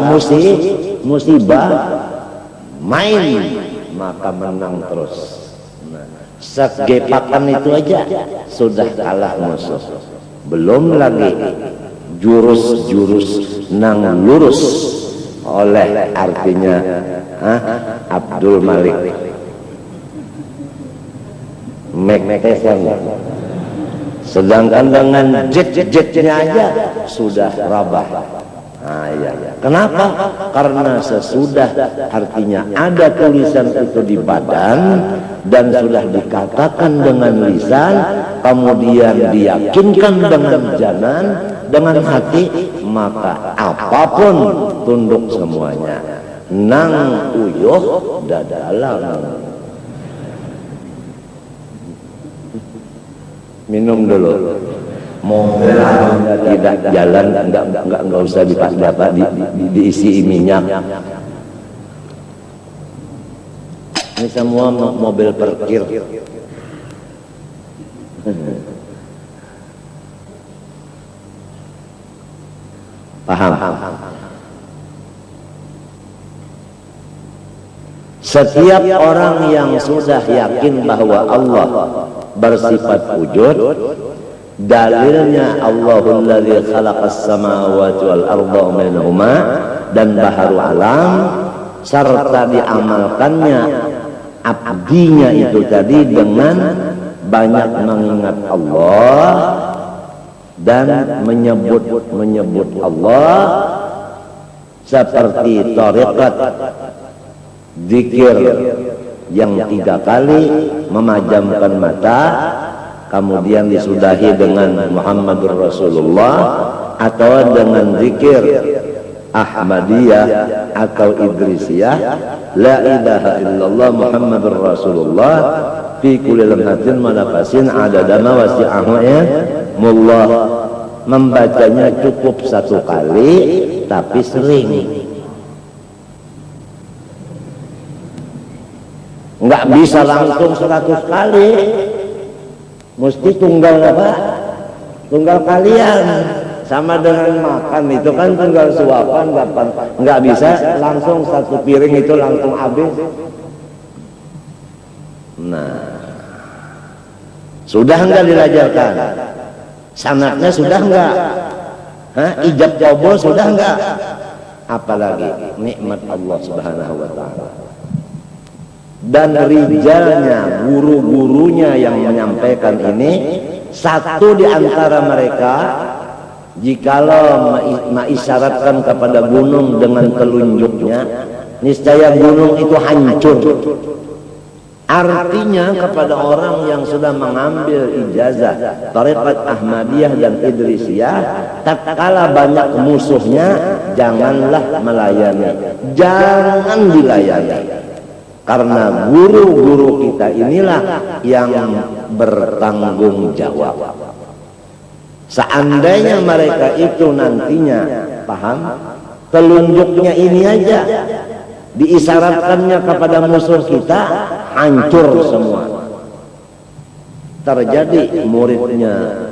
musibah. Main maka menang terus. Segepakan itu aja sudah kalah musuh. Belum lagi jurus-jurus nang lurus oleh artinya Abdul Malik Mektesan. Sedangkan dengan jet-jetnya aja sudah rabah. Ya. Kenapa? Karena sesudah artinya ada tulisan itu di badan dan sudah dikatakan dengan lisan, kemudian diyakinkan dengan janan, dengan hati, maka apapun tunduk semuanya. Nang uyuh dadalang. Minum dulu. Mobil tidak jalan, enggak usah diisi minyak. Ini semua mobil parkir. Paham? Setiap orang yang sudah yakin bahwa Allah bersifat wujud, dalilnya Allahul ladzi khalaqas samawati wal arda wa bainahuma dan baharu alam, serta diamalkannya abdinya itu tadi dengan banyak mengingat Allah dan menyebut Allah, seperti thariqat zikir yang 3 kali memajamkan mata, kemudian disudahi dengan Muhammadur Rasulullah, atau dengan zikir Ahmadiyah atau Idrisiyah, la ilaha illallah Muhammadur Rasulullah fi kulli lamhatin wa nafasin adada ma wasi'ahu mullah. membacanya cukup 1 kali tapi sering. Nggak bisa langsung 100 kali, mesti tunggal apa? Tunggal kalian. Sama dengan makan itu kan tunggal suapan, nggak bisa langsung 1 piring itu langsung habis. Nah, sudah nggak diajarkan? Sanatnya sudah nggak? Ijab qabul sudah nggak? Apalagi nikmat Allah Subhanahu wa Ta'ala. Dan rijalnya, guru-gurunya yang menyampaikan ini, satu di antara mereka jikalau mengisyaratkan kepada gunung dengan telunjuknya, niscaya gunung itu hancur. Artinya kepada orang yang sudah mengambil ijazah Thariqat Ahmadiyah dan Idrisiyah, tatkala banyak musuhnya, janganlah melayani, jangan dilayani. Karena guru-guru kita inilah yang bertanggung jawab. Seandainya mereka itu nantinya paham, telunjuknya ini aja diisyaratkannya kepada musuh kita, hancur semua. Terjadi muridnya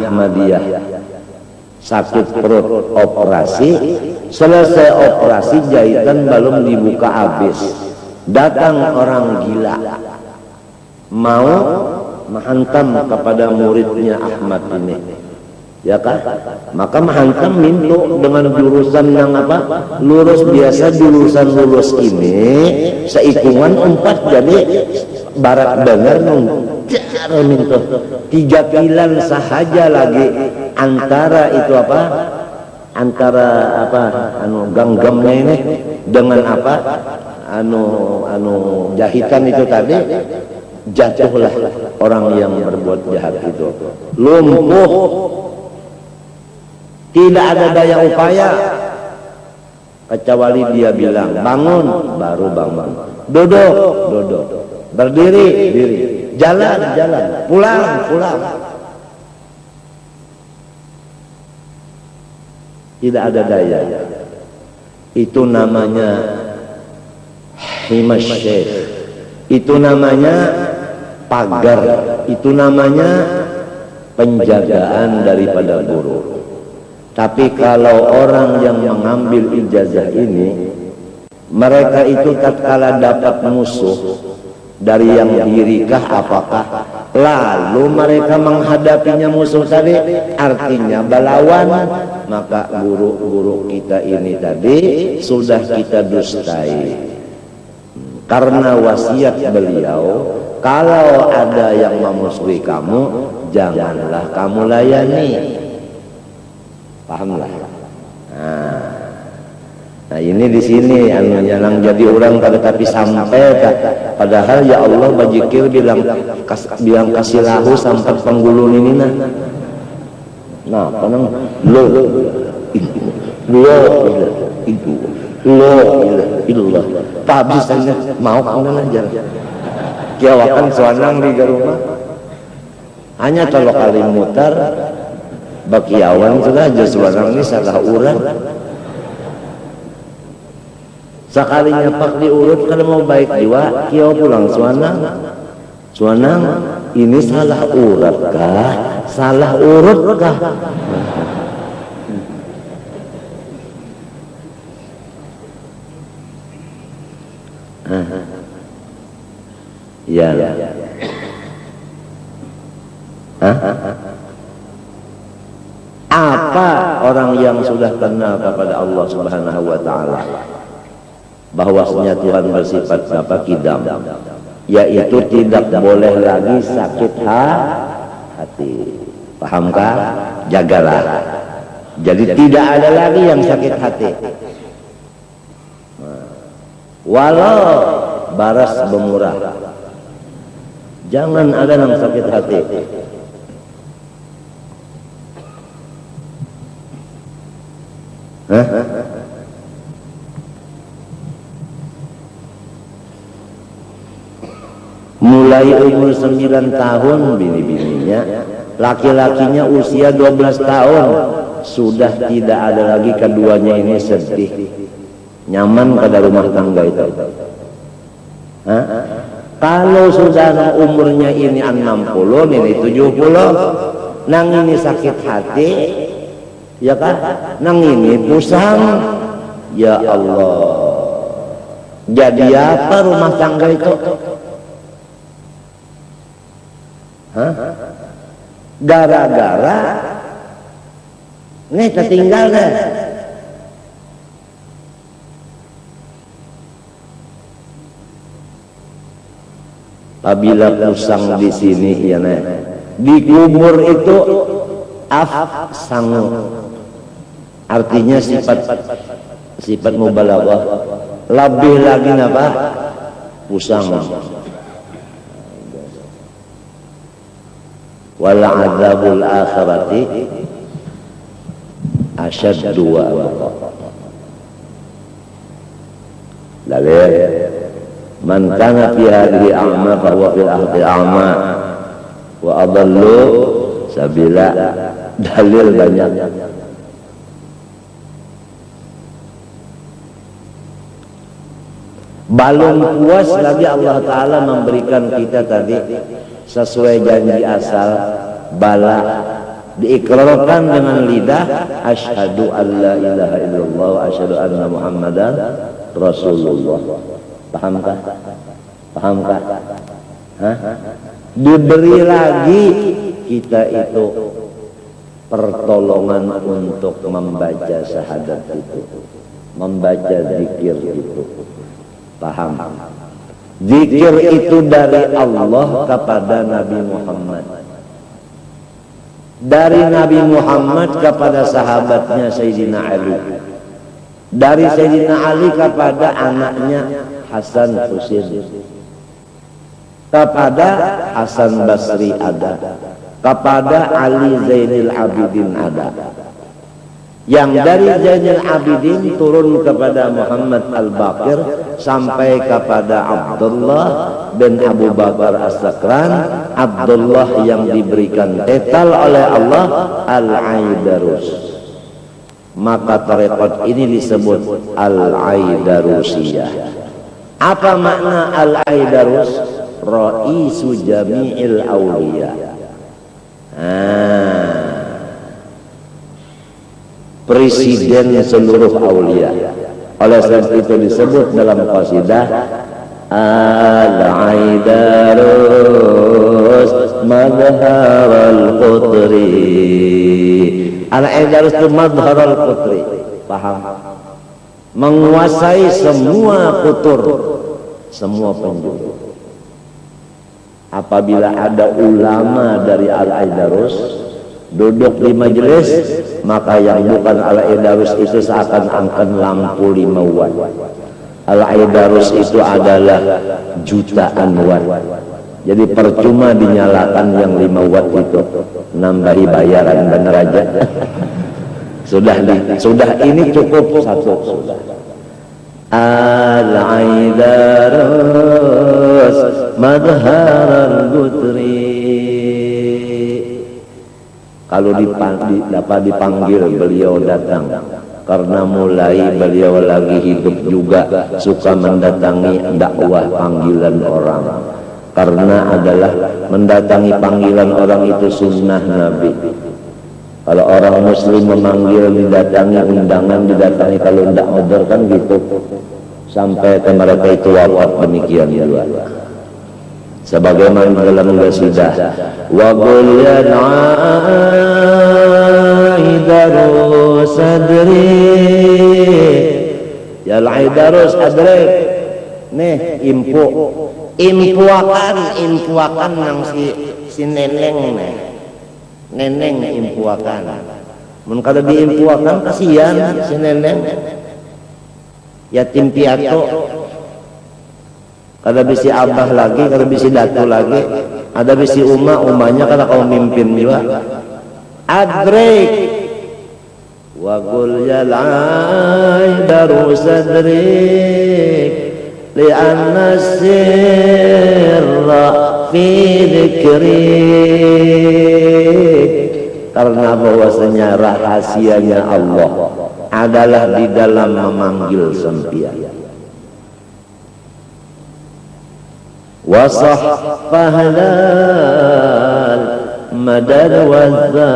Ahmadiyah sakit perut, operasi, selesai operasi jahitan belum dibuka habis, datang orang gila mau menghantam kepada muridnya Ahmad ini, ya kan? Maka menghantam mintu dengan jurusan yang apa? Lurus. Biasa jurusan lurus ini seikungan 4, jadi barat bener cara mintu 3 kilan sahaja lagi antara itu apa? Antara apa? Ganggamnya ini dengan apa? Jahitan itu tadi, jatuhlah orang yang berbuat jahat itu, lumpuh, tidak ada daya upaya kecuali dia bilang bangun, baru bangun, duduk, berdiri, diri, jalan, pulang. Tidak ada daya. Itu namanya himas syekh, itu namanya pagar, itu namanya penjagaan daripada guru. Tapi kalau orang yang mengambil ijazah ini, mereka itu tatkala dapat musuh dari yang dirikah apakah, lalu mereka menghadapinya musuh tadi, artinya balawan, maka guru-guru kita ini tadi sudah kita dustai. Karena wasiat beliau, kalau ada yang memusuhi kamu, janganlah kamu layani. Pahamlah. Nah ini di sini yang jadi orang tapi sampai padahal ya Allah bajikir bilang kasih lahu sampai penggulun ini nah panang lo ilah tak bisanya mau kamu aja kiawakan suanang di rumah hanya kalau kali mutar bakiawan sudah aja suanang ini salah urang. Sekalinya pak diurut kalau mau baik jiwa, kiau pulang suanang ini salah urat kah? Salah urut kah? Ya. Apa orang yang sudah kenal kepada Allah Subhanahu wa Ta'ala, bahwasanya Tuhan bersifat kidam, yaitu tidak boleh lagi sakit hati. Pahamkah? Jagalah. Jadi tidak ada lagi yang sakit hati. Walau baras bermurah, jangan ada yang sakit hati. Mulai umur 9 tahun bini-bininya laki-lakinya usia 12 tahun, sudah tidak ada lagi keduanya ini sedih, nyaman pada rumah tangga itu. Hah? Kalau sudah umurnya ini 60, ini 70, nang ini sakit hati, ya kan? Nang ini pusang, ya Allah. Jadi apa rumah tangga itu? Hah? Gara-gara nih tertinggal deh. Apabila pusang di sini ya nih, di kubur itu sangu, artinya sifat mubalaghah, lebih lagi apa? Pusang. Wal adzabul akhirati asyaddu wa abqa. Lalu man kana fi hadhihi a'ma fa huwa fil akhirati a'ma wa adallu sabila. Dalil banyak. Belum puas lagi Allah Ta'ala memberikan kita tadi sesuai janji asal, bala diikrarkan dengan lidah, asyhadu an la ilaha illallah wa asyhadu anna muhammadan rasulullah. Pahamkah? Pahamkah? Hah? Diberi lagi kita itu pertolongan untuk membaca syahadat itu, membaca zikir itu. Paham? Zikir itu dari Allah kepada Nabi Muhammad, dari Nabi Muhammad kepada sahabatnya Sayyidina Ali, dari Sayyidina Ali kepada anaknya Hasan Husain, kepada Hasan Basri ada, kepada Ali Zainil Abidin ada, yang dari Zainil Abidin turun kepada Muhammad Al-Baqir sampai kepada Abdullah bin Abu Bakar As-Sakran, Abdullah yang diberikan tetal oleh Allah, Al-Aidarus. Maka tarekat ini disebut Al-Aidarusiyah. Apa makna Al-Aidarus? Ra'isu jami'il awliya. Presiden seluruh aulia. Oleh sebab itu disebut dalam qasidah Al-Aidarus madharul qutri. Al-Aidarus itu madharul qutri. Paham? Menguasai semua kutur, semua penjuru. Apabila ada ulama dari Al-Aidarus duduk di majelis, maka yang bukan Al-Aidarus itu seakan-akan lampu 5 watt. Al-Aidarus itu adalah jutaan watt. Jadi percuma dinyalakan yang 5 watt itu, nambahi bayaran bener aja. Sudah ini cukup satu sudah. Al-Aidarus madharul qutri. Kalau dapat dipanggil, beliau datang. Karena mulai beliau lagi hidup juga suka mendatangi dakwah panggilan orang. Karena adalah mendatangi panggilan orang itu sunnah Nabi. Kalau orang muslim memanggil, didatangi, undangan didatangi, kalau tidak order kan gitu. Sampai ke mereka itu wafat, demikian juga. Sebagaimana dalam qasidah wa qul ya Aidarus adri, ya Aidarus adri, nih impuakan nang si neneng impuakan. Mun kada diimpuakan kasihan si neneng, yatim piatu. Kada bisi abah lagi, kada bisi datu lagi, ada bisi umahnya kada kau mimpin juga. Adrik wa qul ya Aidarus adrik li anna sirra fi dzikri, karena bahwasanya rahasianya Allah adalah di dalam memanggil sempian. Wasahfahlal madad wazar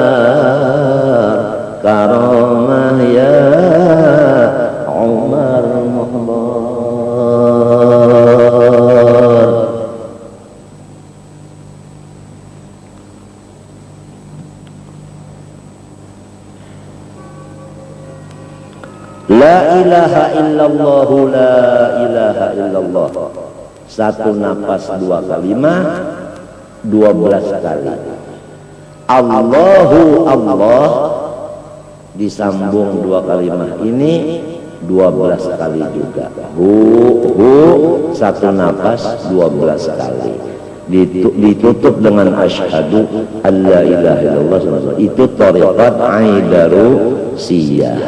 karamah ya Umar Muhammad. La ilaha illallah, la ilaha illallah. Satu napas dua kalimat 12 kali. Allahu Allah disambung dua kalimat ini 12 kali juga. Hu satu napas 12 kali. Ditutup dengan asyhadu alla ilaha illallah. Itu thariqat Aidarusiyah.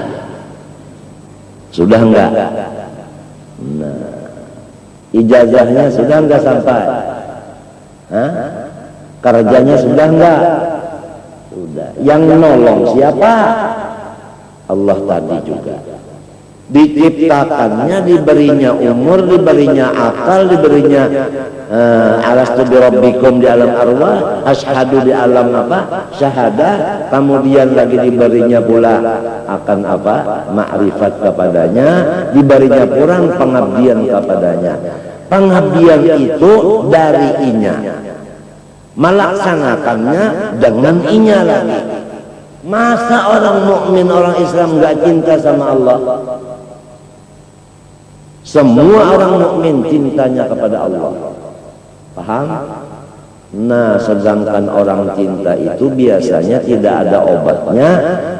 Sudah enggak? Nah, ijazahnya sudah enggak sampai? Hah? Kerjanya sudah enggak? Sudah. Yang menolong siapa? Allah tadi juga. Diciptakannya, diberinya umur, diberinya akal, diberinya alastu bi rabbikum di alam arwah, asyhadu di alam apa? Syahadah. Kemudian lagi diberinya pula akan apa? Ma'rifat kepadanya, diberinya kurang pengabdian kepadanya. Pengabdian itu dari inya, melaksanakannya dengan inya lagi. Masa orang mukmin, orang Islam nggak cinta sama Allah? Semua orang mukmin cintanya kepada Allah. Paham? Nah, sedangkan orang cinta itu biasanya tidak ada obatnya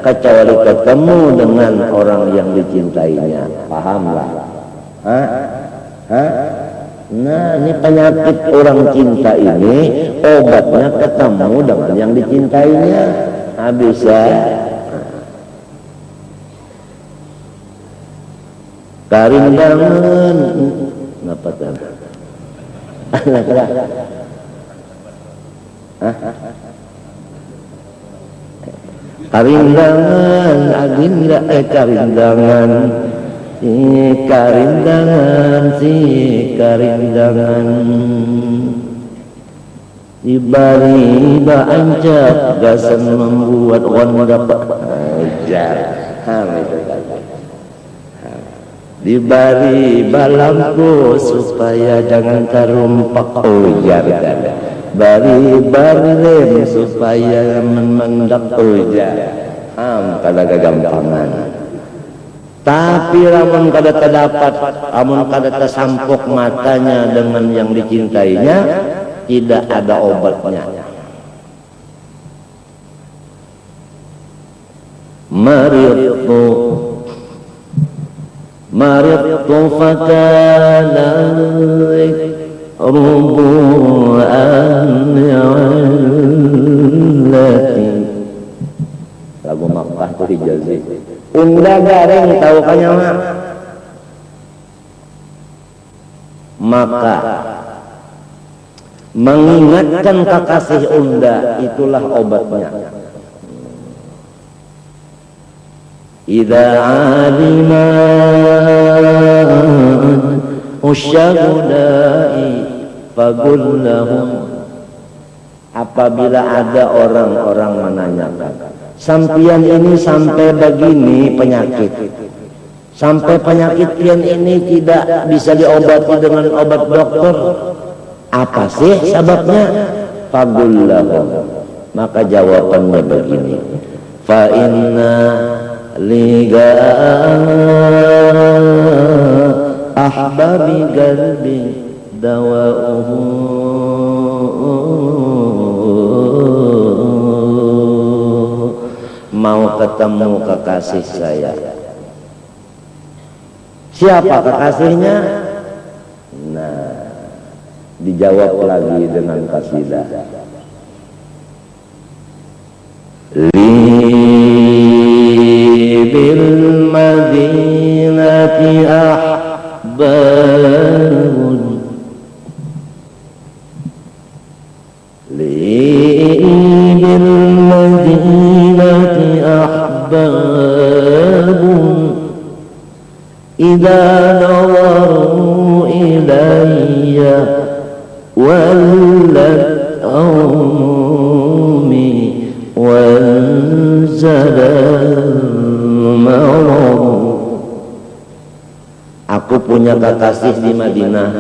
kecuali ketemu dengan orang yang dicintainya. Pahamlah? Hah? Hah? Nah, ini penyakit orang cinta ini, obatnya ketemu dengan yang dicintainya. Habis ya. Karindangan ngapa tuh? Karindangan adinda karindangan karindangan tiba-tiba ancap gasan membuat wandak ajar. Dibari balamku supaya jangan terumpak ujar. Bari lem supaya mendak ujar. Kada gagampangan. Tapi lamun kada terdapat, lamun kada tersampok matanya dengan yang dicintainya, tidak ada obatnya. Maridtu fakana rubu'an illati. Lagu Makkah tuh Hijazi. Unda garing tahu kanya maka mengingatkan kekasih unda itulah obatnya. Idza alima usyagudai faqul lahum, apabila ada orang-orang menanyakan sampian ini sampai begini penyakit, sampai penyakit pian ini tidak bisa diobati dengan obat dokter, apa sih sebabnya? Faqul lahum, maka jawabannya begini, fa inna liga ahbabi qalbi dawa'uhu, mau ketemu kekasih saya. Siapa kekasihnya? Nah, dijawab lagi dengan kasidah. Bil madinati ahbabun innahum idza nawaru ilayya wallat ummi wanzalal marad. Aku punya kekasih di Madinah.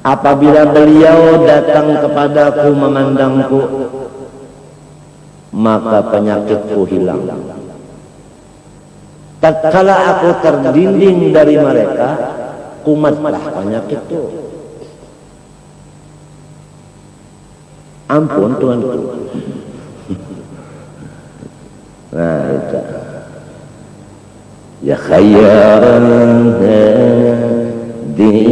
Apabila beliau datang kepadaku memandangku, maka penyakitku hilang. Tatkala aku terdinding dari mereka, kumatlah penyakitku. Ampun Tuanku. Nah itu. Ya khayran lil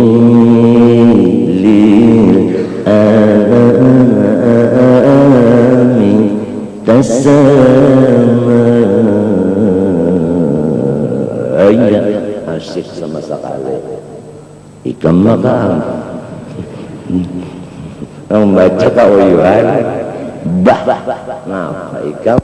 alami tasama. Ayah asyik sama sekali. Ikam makam membaca kauyuhan bah nah ikam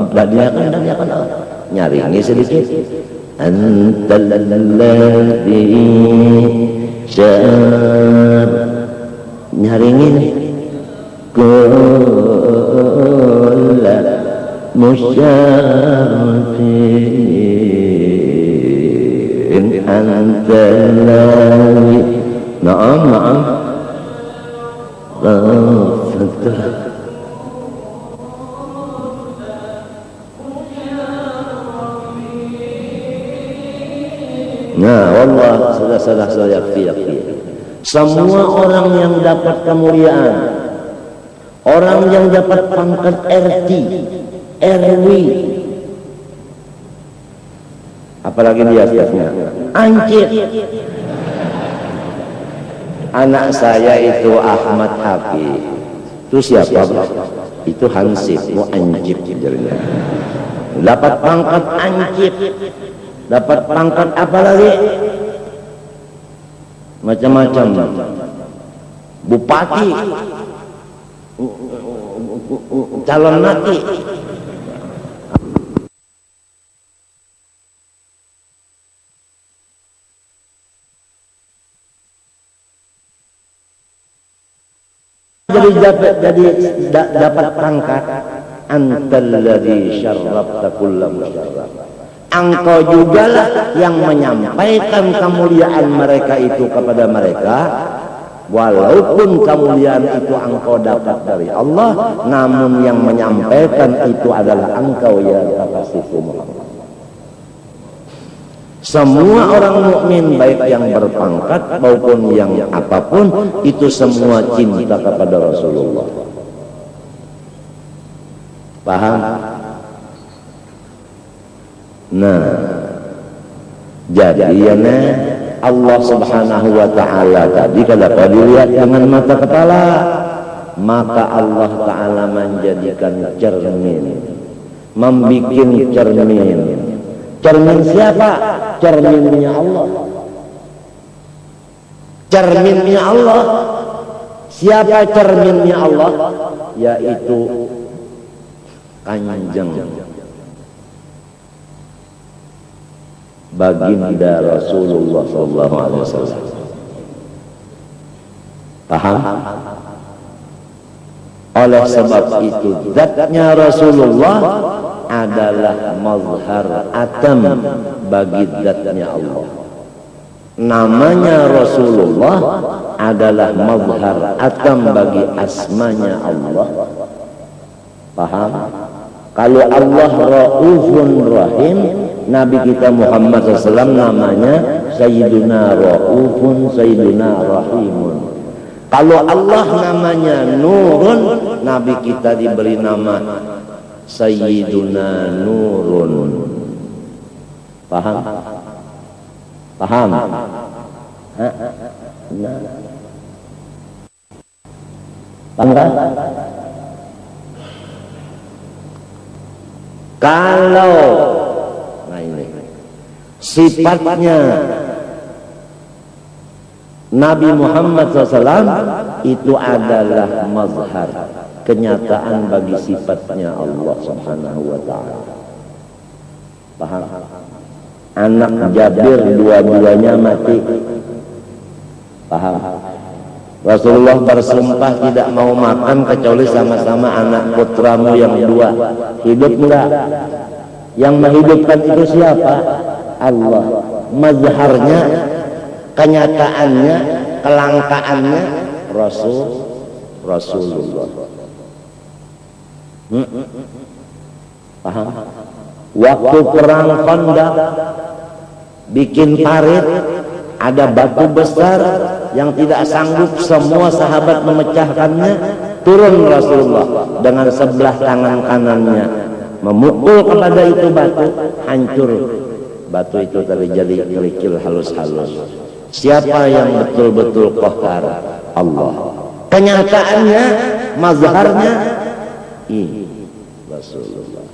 Dadiakan nyaringi sedikit. Antalladzi syar nyaringin kulla musyarifin antalladzi na'am nah, wallah salah yakfi. Semua orang yang dapat kemuliaan, orang yang dapat pangkat RT, RW, apalagi di atasnya, Ancit. Anak saya itu Ahmad Hafi. Itu siapa? Itu Hansip, mau Ancit jadinya. Dapat pangkat Ancit. Dapat pangkat apa lagi? Macam-macam. Bupati, calon nati. Jadi dapat pangkat antalladzi syarrafta kulla musyarraf. Engkau jugalah yang menyampaikan kemuliaan mereka itu kepada mereka, walaupun kemuliaan itu engkau dapat dari Allah, namun yang menyampaikan itu adalah engkau ya kekasihku Muhammad. Semua orang mukmin baik yang berpangkat maupun yang apapun itu semua cinta kepada Rasulullah. Paham? Nah, jadi ya Allah Subhanahu wa Ta'ala tadi kalau dilihat dengan mata kepala, maka Allah Ta'ala menjadikan cermin, membikin cermin. Cermin siapa? Cerminnya Allah. Cerminnya Allah. Siapa cerminnya Allah? Yaitu Kanjeng baginda Rasulullah sallallahu alaihi wasallam. Paham? Oleh sebab itu zatnya Rasulullah adalah mazhar atam bagi zatnya Allah. Namanya Rasulullah adalah mazhar atam bagi asmanya Allah. Paham? Kalau Allah Raufun Rahim, Nabi kita Muhammad SAW namanya Sayyiduna Raufun, Sayyiduna Rahimun. Kalau Allah namanya Nurun, Nabi kita diberi nama Sayyiduna Nurun. Paham? Paham? Paham? Kalau nah ini sifatnya Nabi Muhammad SAW itu adalah mazhar, kenyataan bagi sifatnya Allah Subhanahu wa Ta'ala. Paham? Anak Jabir dua-duanya mati. Paham? Rasulullah bersumpah tidak mau makan kecuali sama-sama anak putramu yang dua. Hidup enggak? Yang menghidupkan itu siapa? Allah. Mazharnya, kenyataannya, kelangkaannya Rasulullah. Paham? Waktu perang Khandaq bikin parit, ada batu besar yang tidak sanggup semua sahabat memecahkannya, turun Rasulullah dengan sebelah tangan kanannya memukul kepada itu batu, hancur batu itu terjadi kerikil halus-halus. Siapa yang betul-betul qahar? Allah. Kenyataannya, mazharnya ini Rasulullah.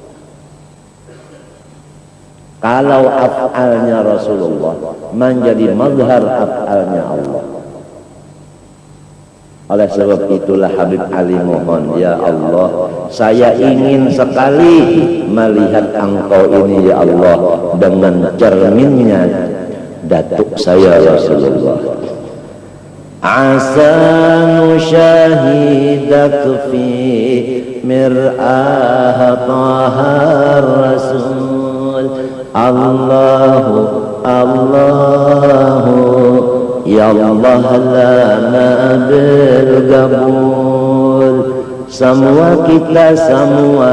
Kalau af'alnya Rasulullah menjadi mazhar af'alnya Allah. Oleh sebab itulah Habib Ali mohon, ya Allah, saya ingin sekali melihat Engkau ini ya Allah dengan cerminnya datuk saya Rasulullah. Asa nusyahidak fi mir'ah tahar Rasul. Allahu Allahu ya Allah lana bil qabul. Semua kita semua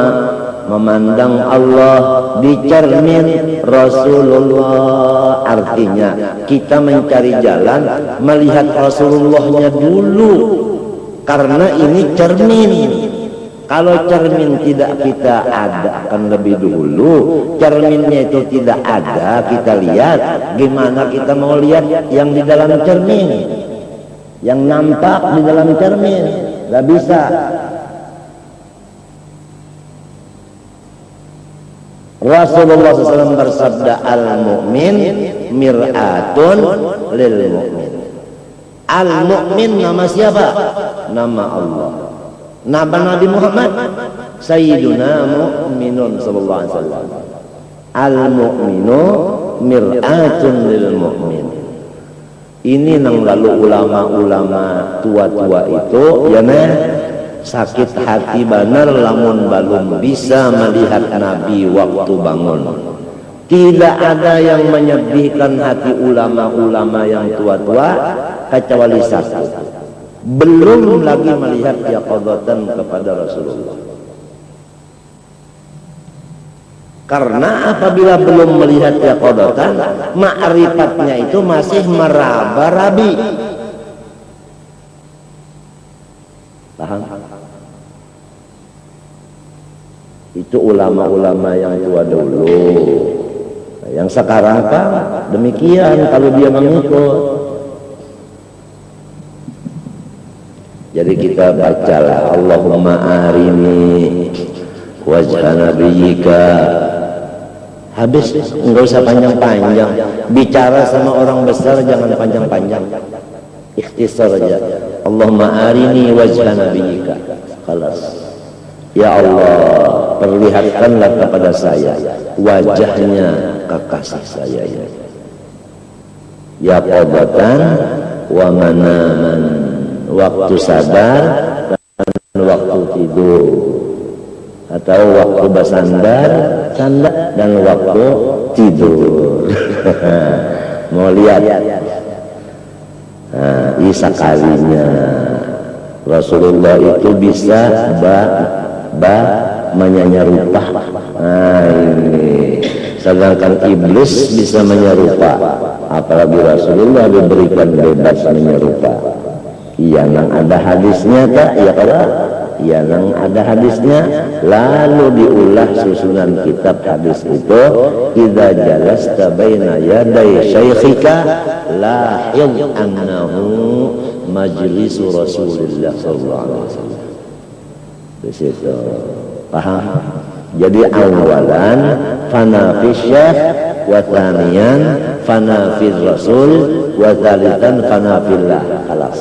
memandang Allah di cermin Rasulullah. Artinya kita mencari jalan melihat Rasulullahnya dulu, karena ini cermin. Kalau cermin tidak kita adakan lebih dulu, cerminnya itu tidak ada, kita lihat, gimana kita mau lihat yang di dalam cermin, yang nampak di dalam cermin? Gak bisa. Rasulullah SAW bersabda, al-mu'min mir'atun lil mu'min. Al-mu'min nama siapa? Nama Allah. Nama Nabi Muhammad Sayyiduna Mu'minun sallallahu alaihi wasallam. Al-mu'minu mir'atun lil mu'min. Ini nang lalu ulama-ulama tua-tua itu ya nah, sakit hati benar lamun balum bisa melihat Nabi waktu bangun. Tidak ada yang menyedihkan hati ulama-ulama yang tua-tua kecuali satu, belum lagi melihat yaqadatan kepada Rasulullah. Karena apabila belum melihat yaqadatan, ma'rifatnya itu masih meraba-rabi. Paham? Itu ulama-ulama yang tua dulu. Yang sekarang Pak demikian kalau dia mengikut. Jadi kita bacalah Allahumma arini wajha nabiyyika. Habis, enggak usah panjang-panjang. Bicara sama orang besar jangan panjang-panjang. Ikhtisar aja. Allahumma arini wajha nabiyyika. Khalas. Ya Allah, perlihatkanlah kepada saya wajahnya kekasih saya ya. Ya qadatan wa manaman, waktu sadar dan waktu tidur, atau waktu bersandar dan waktu tidur. Mau lihat? Nah, isa kalinya Rasulullah itu bisa menyerupa. Nah ini, sedangkan iblis bisa menyerupa, apalagi Rasulullah diberikan bebas menyerupa. Iya nang ada hadisnya tak? Ya kalau iya nang ada hadisnya, lalu diulah susunan kitab hadis itu. Idza jalasta baina yaday syaikhika lahid annahu majlisu Rasulullah sallallahu alaihi wasallam. Di situ. Paham? Jadi awalan fana fi syekh wa thaniyan fana fi rasul wa thalithan fana fillah. Khalas.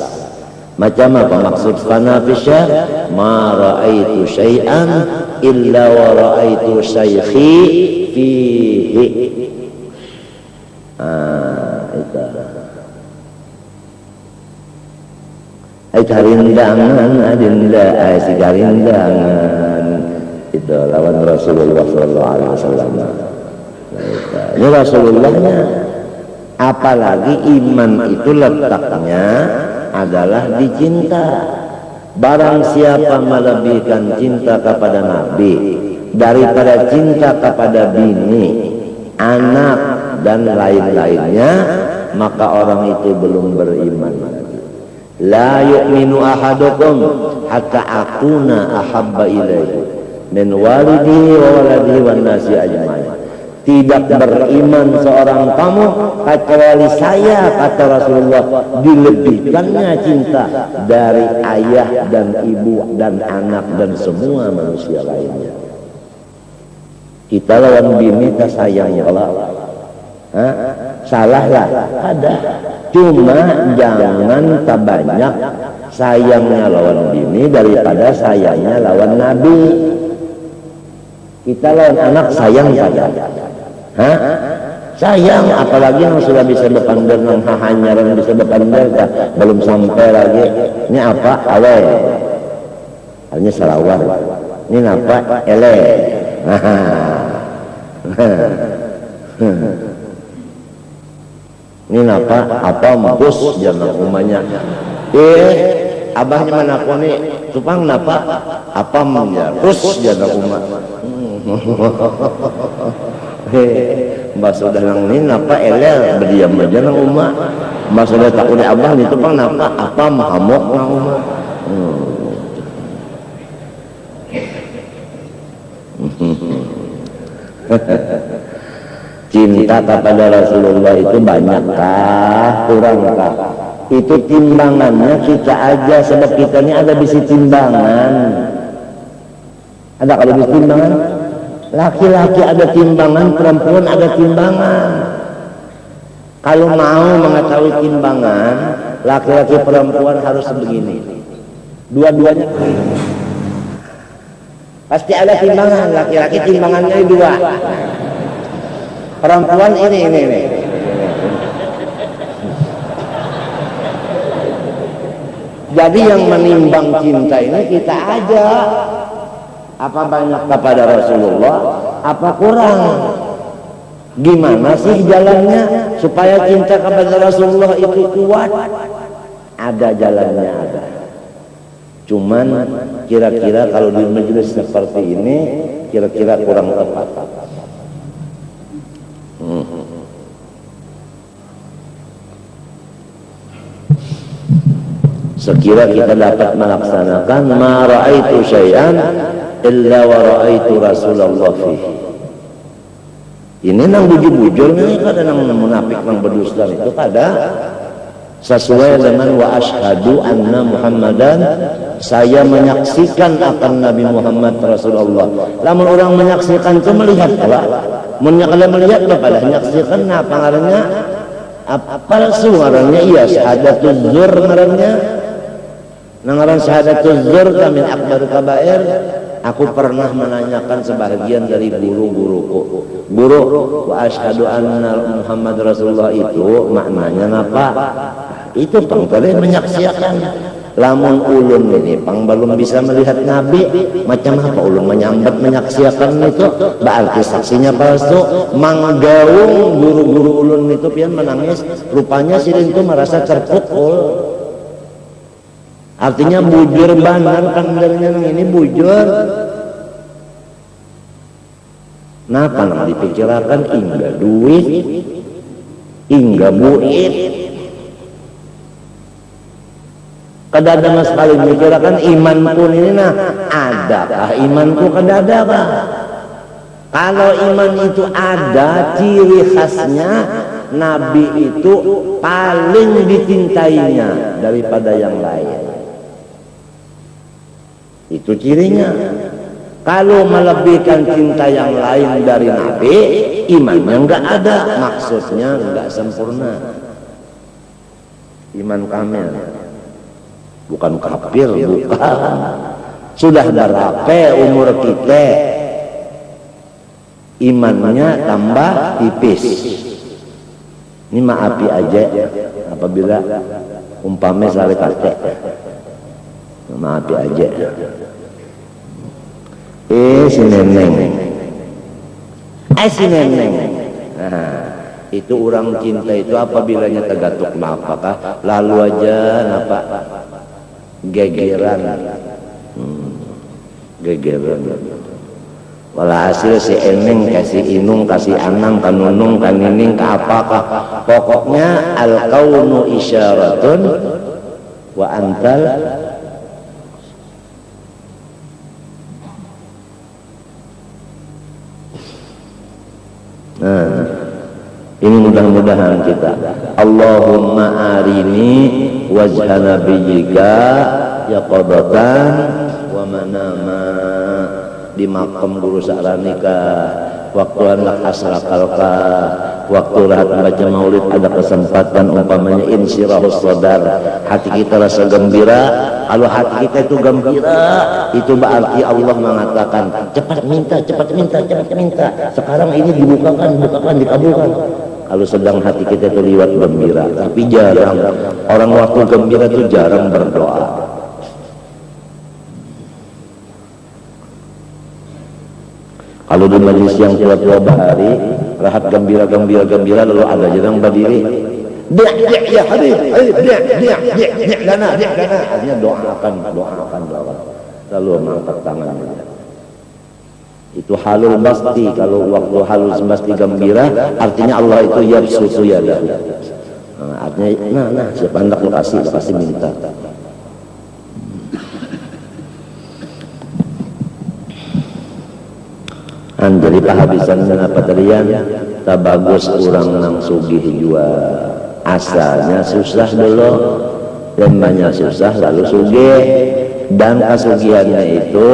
Macam apa maksud fana fi syekh? Ma ra'aitu syai'an illa wa ra'aitu syaikhi fihi. Itu karindangan adinda si karindangan itu lawan Rasulullah sallallahu alaihi wasallam. Ini Rasulullahnya, apalagi iman itu letaknya adalah di cinta. Barang siapa melebihkan cinta kepada Nabi daripada cinta kepada bini, anak dan lain-lainnya, maka orang itu belum beriman. La yu'minu ahadukum hatta akuna ahabba ilaihi min walidihi wa waladihi wan nasi ajmain. Tidak beriman seorang kamu kecuali saya, kata Rasulullah, dilebihkannya cinta dari ayah dan ibu dan anak dan semua manusia lainnya. Kita lawan bini tak sayang Allah. Salah lah, ada. Cuma jangan tak banyak sayangnya lawan bini daripada sayangnya lawan Nabi. Kita lawan anak sayang saja. Sayang, apalagi yang sudah bisa berpandar nang hahanyaran bisa berpandar belum sampai lagi. Ini apa? Awe. Hanya selawar. Ini apa? Ele. Ini apa? Apa mampus jangan umanya. Abahnya mana aku nih? Tupang napa? Apa ya? Terus jangan umat. Mbak sudah nang ini napa elel berdiam aja nang umat. Mbak sudah tak udah abah nih tupang napa? Apa mahamok nang umat. Cinta kepada Rasulullah itu banyakkah, kurangkah? Itu timbangannya kita aja, sebab kita ini ada bisi timbangan. Ada kalau bisi timbangan? Laki-laki ada timbangan, perempuan ada timbangan. Kalau mau mengetahui timbangan, laki-laki perempuan harus begini. Dua-duanya pasti ada timbangan. Laki-laki timbangannya dua. Perempuan ini. Jadi yang menimbang cinta ini kita aja. Apa banyak kepada Rasulullah, apa kurang? Gimana sih jalannya supaya cinta kepada Rasulullah itu kuat? Ada jalannya, ada. Cuman kira-kira kalau di majelis seperti ini kira-kira kurang tepat. Sekira kita dapat melaksanakan ma ra'aitu syai'an illa wa ra'aitu Rasulullah fihi. Ini nang bujur-bujur ini kada nang munafik nang berdusta itu kada sesuai dengan wa asyhadu anna Muhammadan, saya menyaksikan akan Nabi Muhammad Rasulullah. Lamun orang menyaksikan itu melihat Allah. Kalau melihat kepada menyaksikan apa ngarannya? Palsu ngarannya, iya syahadatul zur ngarannya. Nangaran syahadatul zur min akbar kabair. Aku pernah menanyakan sebagian dari guru-guruku. Guru, wa asyhadu anna Muhammad Rasulullah itu maknanya apa? Itu pang boleh menyaksikan. Lamun ulun ini pang belum bisa melihat Nabi, macam apa ulun menyambat menyaksikan itu? Berarti saksinya palsu. Manggaung guru-guru ulun itu pian menangis. Rupanya silin itu merasa terpukul. Artinya bujur banar kandarnya ini bujur. Nah, kan dipikirkan hingga duit, hingga buit. Kadada mas sekali mikirkan imanku ini nah, adakah imanku kadadakah? Kalau iman itu ada, ciri khasnya Nabi itu paling dicintainya daripada yang lain. Itu cirinya. Kalau melebihkan cinta yang lain dari Nabi, imannya enggak ada, maksudnya enggak sempurna. Iman kamil, bukan kafir, bukan. Sudah berapa umur kita, imannya tambah tipis. Ini maafi aja apabila umpame sare kate. Maafi aja. Si neneng. Si neneng. Nah, itu orang cinta itu apabilanya tegatuk napakah lalu aja napa gegeran. Gegeran. Walhasil si eneng kasih inung kasih anang kanunung kanining ke apakah pokoknya al kaunu isyaratun wa antal ini mudah-mudahan kita Allahumma arini wajha nabiyyika yaqadatan wa manama di makam guru sa'ranika waktu anak asrakalka waktu rahat baca maulid ada kesempatan umpamanya insyirahus sadar hati kita rasa gembira. Kalau hati kita itu gembira itu berarti Allah mengatakan cepat minta sekarang ini dibukakan dikabulkan. Kalau sedang hati kita itu liwat gembira, tapi jarang orang waktu gembira itu jarang berdoa. Kalau di majlis yang tua-tua bahari, rahat gembira lalu ada jarang berdiri. Dia ya Habib, dia lana. Artinya doakan. Lalu mengangkat tangan. Itu halul basti. Kalau waktu halul basti gembira, artinya Allah itu yabsutu yadahu. Artinya, siapa hendak kasih minta. Jadi pahabisan apa tadian tak bagus orang nang sugih jua asalnya susah dulu dan banyak susah lalu sugih dan kesugihannya itu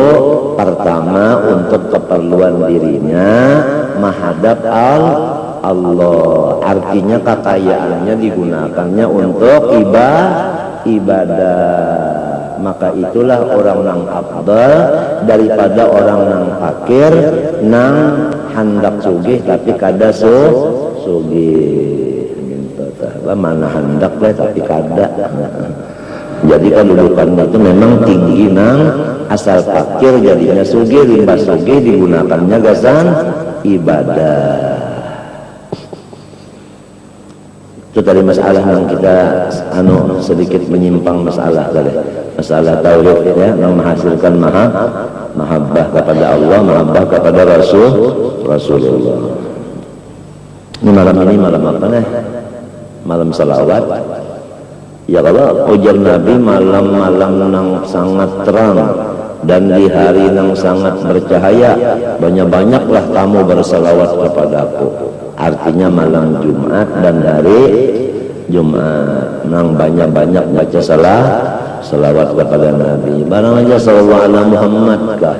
pertama untuk keperluan dirinya menghadap Allah, artinya kekayaannya digunakannya untuk ibadah. Maka itulah orang nang afdal daripada orang nang fakir nang hendak sugih tapi kada sugih. Mana hendak lah tapi kada. Jadi kedudukannya itu memang tinggi nang asal fakir jadinya sugih, limbah sugih digunakannya gasan ibadah. Itu tadi masalah yang kita sedikit menyimpang masalah tauhid ya, yang menghasilkan mahabbah kepada Allah, mahabbah kepada Rasulullah. Ini malam apa nih? Malam salawat. Ya kalau ujar Nabi malam-malam yang sangat terang dan di hari yang sangat bercahaya, banyak-banyaklah kamu bersalawat kepadaku. Artinya malam Jumat dan hari Jumat nang banyak-banyak baca salawat kepada Nabi. Barang aja sallallahu ala Muhammad kah,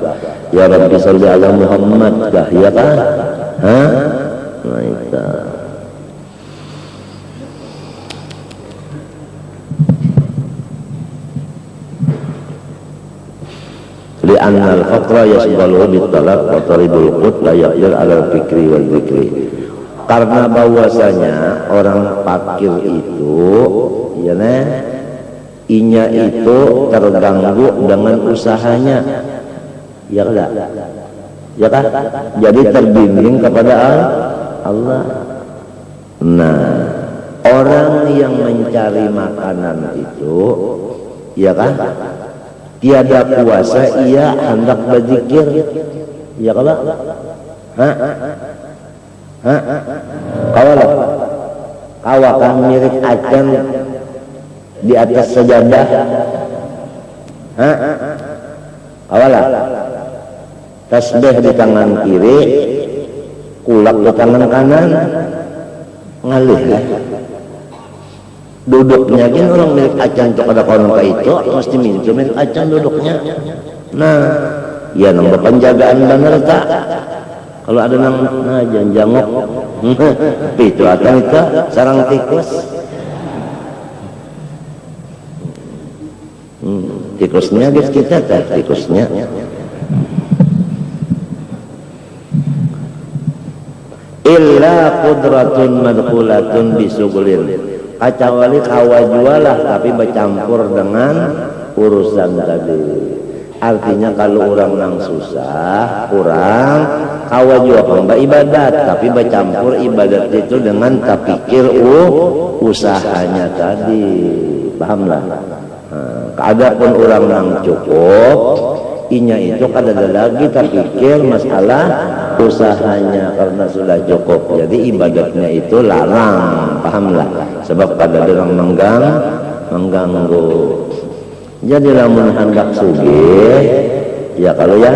ya Rabbi salli ala Muhammad kah, ya kah? Nah itu. Li'anna al-faqra yashghaluhu bit-talaq wa taribul qut la yaqdir 'ala al-fikri wal dzikri. Karena bahwasanya orang fakir itu ya inya itu terganggu dengan usahanya, ya kan? Ya kan? Jadi terbimbing kepada Allah. Nah, orang yang mencari makanan itu, ya kan? Tiada puasa, ia hendak berzikir, ya kan? Kawakan mirip acan di atas sajadah. Kawalah tasbih di tangan kiri, kulak di tangan kanan, ngalih lah. Duduknya kan orang mirip acan kepada kawan itu mesti minum mirip acan duduknya. Nah, ya nambah penjagaan bener tak? Kalau ada nang jangan jangok, itu atau itu sarang tikus. Tikusnya guys kita tak tikusnya. Illa qudratun madkhulatun bisugulin, kecuali kawajualah tapi bercampur dengan urusan tadi. Artinya kalau orang nang susah kurang kawajua hamba ibadat tapi bercampur ibadat itu dengan tapikir usahanya tadi, pahamlah. Adapun orang nang cukup inya itu kada lagi terpikir masalah usahanya karena sudah cukup, jadi ibadatnya itu larang, pahamlah, sebab kada orang mengganggu. Jadi lamun hendak sugih ya kalau ya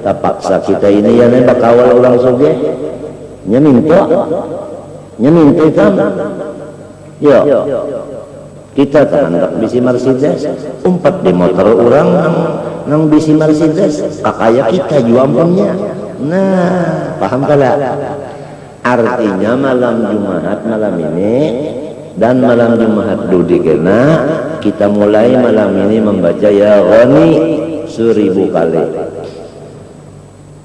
terpaksa kita ini ya bakawal orang sugih nya minta kan yo kita hendak bisi Mercedes umpat di motor orang nang bisi Mercedes kakaya kita juampunnya. Nah paham kada? Artinya malam Jumat malam ini dan malam Jumat Dudi kena kita mulai malam ini membaca ya Ghani 1000 kali.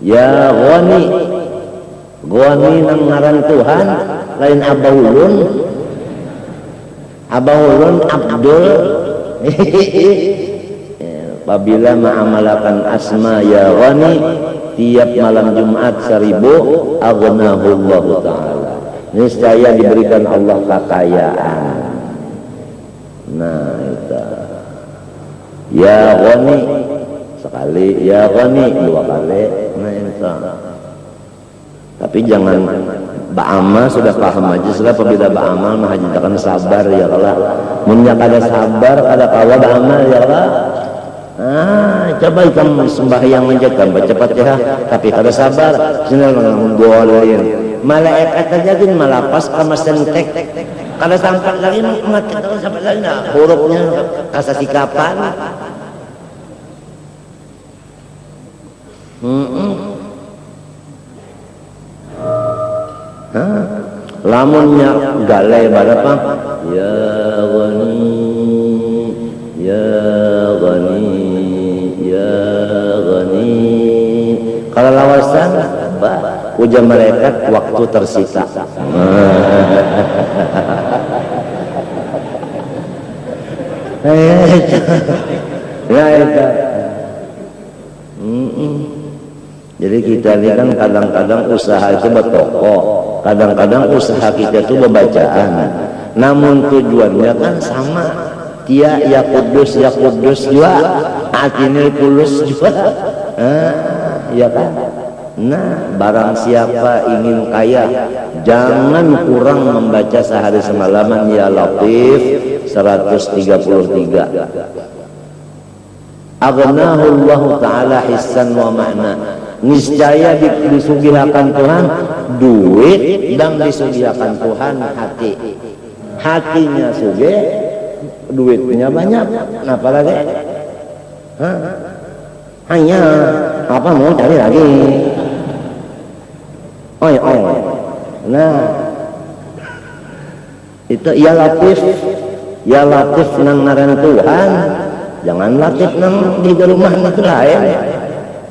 Ya Ghani, Ghani nang ngaran Tuhan lain Abahulun Abdul. Apabila ma'amalakan asma ya Ghani tiap malam Jumat 1000 aghnahullahu ta'ala, niscaya diberikan Allah kekayaan. Nah itu ya Ghani sekali, ya Ghani 2 kali. Nah itu tapi jangan ba'amal sudah paham aja sudah. Apabila ba'amal mah akan sabar ya Allah, munyak ada sabar ada kawa ba'amal ya Allah. Coba ikan sembahyang aja tambah cepat ya, tapi kada sabar senang menggolin malaikat aja gini malapas kama sentek kada sampai lagi mat kada sampai lagi nah hurufnya kasa sikapan. Lamunnya galai berapa ya Ghani ya Ghani ya Ghani, kalau lawasan ujar malaikat waktu tersisa. Jadi kita ini kan kadang-kadang usaha itu bertoko, kadang-kadang usaha kita itu berbacaan, namun tujuannya kan sama. Dia ya kudus juga, atinil kulus juga, ya kan? Nah, barang siapa ingin kaya, jangan kurang membaca sehari semalaman ya Latif 133. Aghnahullahu ta'ala hissan wa ma'na, niscaya disugihakan Tuhan duit dan disugihakan Tuhan hati. Hatinya sugih, duitnya banyak, kenapa lagi? Hanya apa mau cari lagi? Nah itu ya Latif nang ngaran Tuhan, jangan Latif nang di rumah itu lain.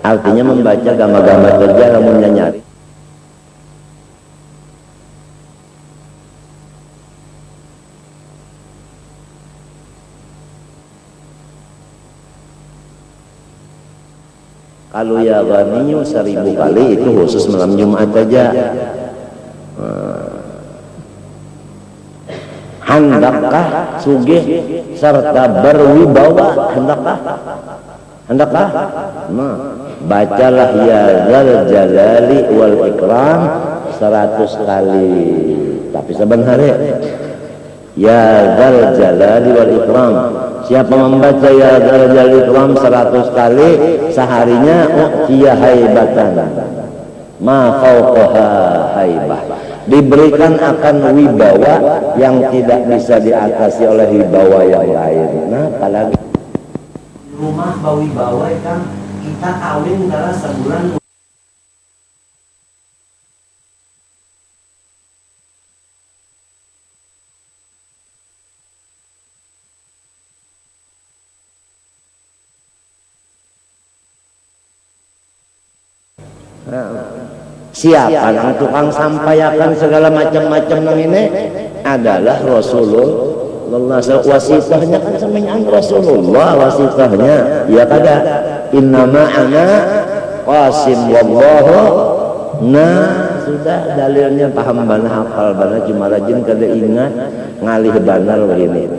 Artinya membaca gama-gama kerja namun nyari. Kalau ya Ghaniyu 1000 kali itu khusus malam Jumat aja. Hendakkah sugih serta berwibawa? Hendakkah? Nah, bacalah ya Dzal Jalali wal Ikram 100 kali. Tapi sebenarnya ya Dzal Jalali wal Ikram, siapa membaca ya Dzal Jalali wal Ikram 100 kali seharinya u'tiya haibatan ma fauqaha haibah, diberikan akan wibawa yang tidak bisa diatasi oleh wibawa yang lain. Nah apalagi rumah bawi bawa kan kita kawin karena sebulan. Siapa yang tukang sampaikan segala macam-macam nang ini adalah Rasulullah. Wasitahnya kan semenyan Rasulullah, wasitahnya ya kada innama ana qasim wallahu sudah dalilnya paham bana hafal bana cuma rajin kada ingat ngalih banar begini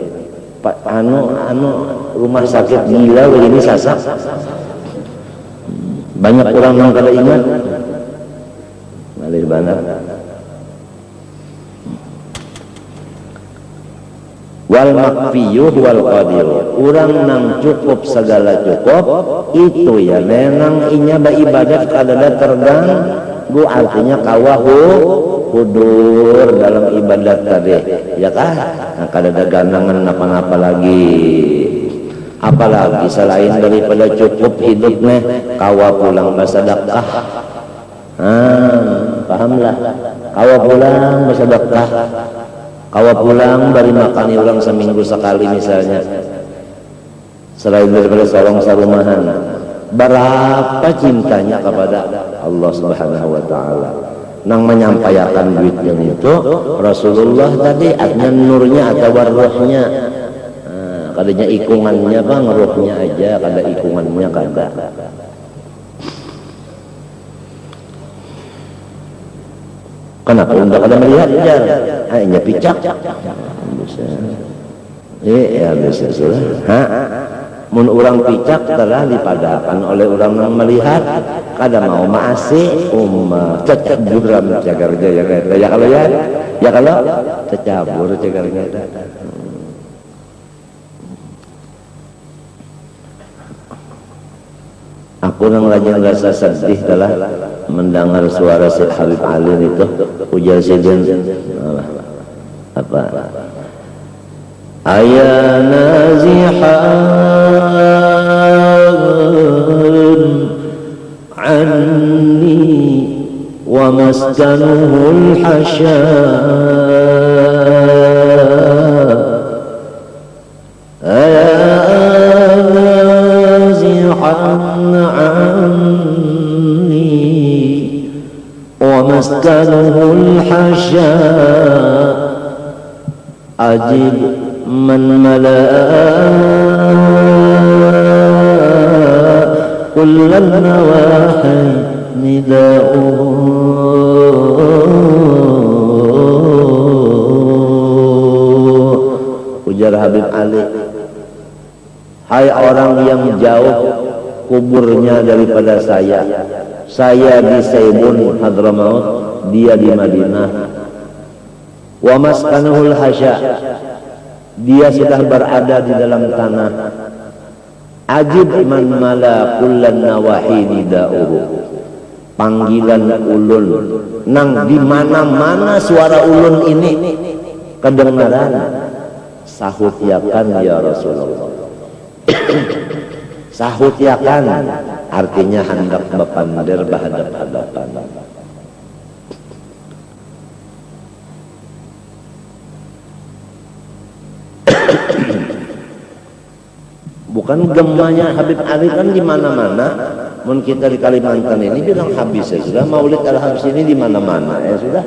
anu rumah sakit gila begini sasak banyak orang yang kada ingat ngalih banar. Wal makfiyuh wal qadir, orang nang cukup segala cukup itu ya nenang inya beribadat kadada terganggu, artinya kawahu kudur dalam ibadat tadi ya kan. Nah, kadada ganangan apa-apa lagi, apalagi selain daripada cukup hidupnya kawa pulang bersedekah. Pahamlah, kawa pulang bersedekah, kawa pulang bari makani orang seminggu sekali misalnya, selain daripada sarong sarumahan. Berapa cintanya kepada Allah Subhanahu wa Ta'ala nang menyampaikan duit yang itu Rasulullah tadi artinya nurnya atau ruhnya. Kadanya ikungannya bang, ruhnya aja, kada ikungannya kada. Kenapa anda kada melihat jar? Hanya picak. Bisa. Ya bisa sudah. Mun orang picak telah dipadakan oleh orang yang melihat, kada mau maasi cecak buram cagarnya ya kalau ya kalau cecabur cagarnya. Aku yang lagi rasa sedih adalah mendengar suara Syekh Habib Ali itu ujar sejen apa ayah nazihan anni wa maskanuhul hasya ومسكنه الحشاء أجب من ملأ كل النواحي نداؤه ujar Habib Ali, hai orang yang jauh kuburnya daripada saya di Saibun Hadramaut, dia di Madinah. Wa maskanuhul hasya, dia sudah berada di dalam tanah. Ajib man mala kullan nawahi nida'uhu, panggilan ulun nang di mana-mana suara ulun ini kedengaran, sahut yakan ya Rasulullah. Sahut yakan artinya hendak bepander berhadap-hadapan. Bukan gemanya Habib Ali kan di mana-mana. Mun kita di Kalimantan ini bilang habis ya sudah, Maulid Al-Habis ini di mana-mana ya sudah.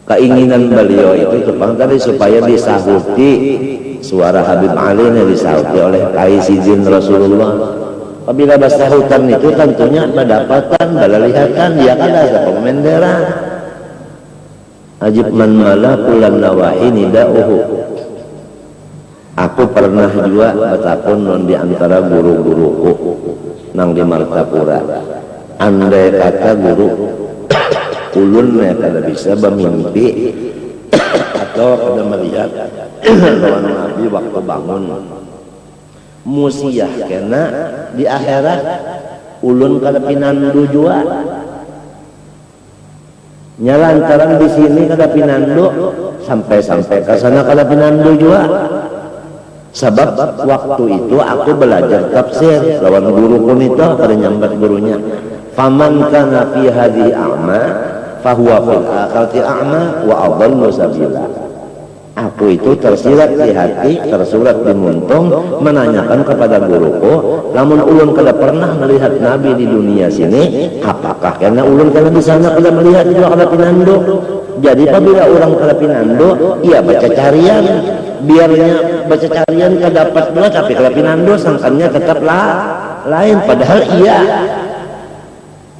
Keinginan beliau itu tadi supaya disahuti suara Habib Ali ini disahuti oleh Kaisizin Rasulullah. Apabila basahutan itu tentunya pendapatan, balalihatan, dia kan ada pemenderan. Ajib man mala kulan nawahi nida'uhu. Aku pernah juga betapun non di antara guru-guruku nang di Martapura. Andai kata guru ulunnya kada bisa bermimpi atau kada melihat lawan Nabi waktu bangun musiah kena di akhirat ulun kada pinandu jua nyalantaran di sini kada pinandu sampai ke sana kada pinandu jua Sebab waktu itu aku belajar tafsir lawan guru pun itu kada nyambat gurunya. Faman kana fi hadhihi a'ma fahuwa fil akhirati a'ma wa adallu sabila. Aku itu tersirat di hati, tersurat di muntung, menanyakan kepada guruku, lamun ulun kada pernah melihat Nabi di dunia sini, apakah karena ulun kada di sana kada melihat juga kada pinando? Jadi apabila orang kada pinando, ia baca carian, biarnya baca carian kada dapat pula, tapi kada pinando sangkannya tetaplah lain, padahal iya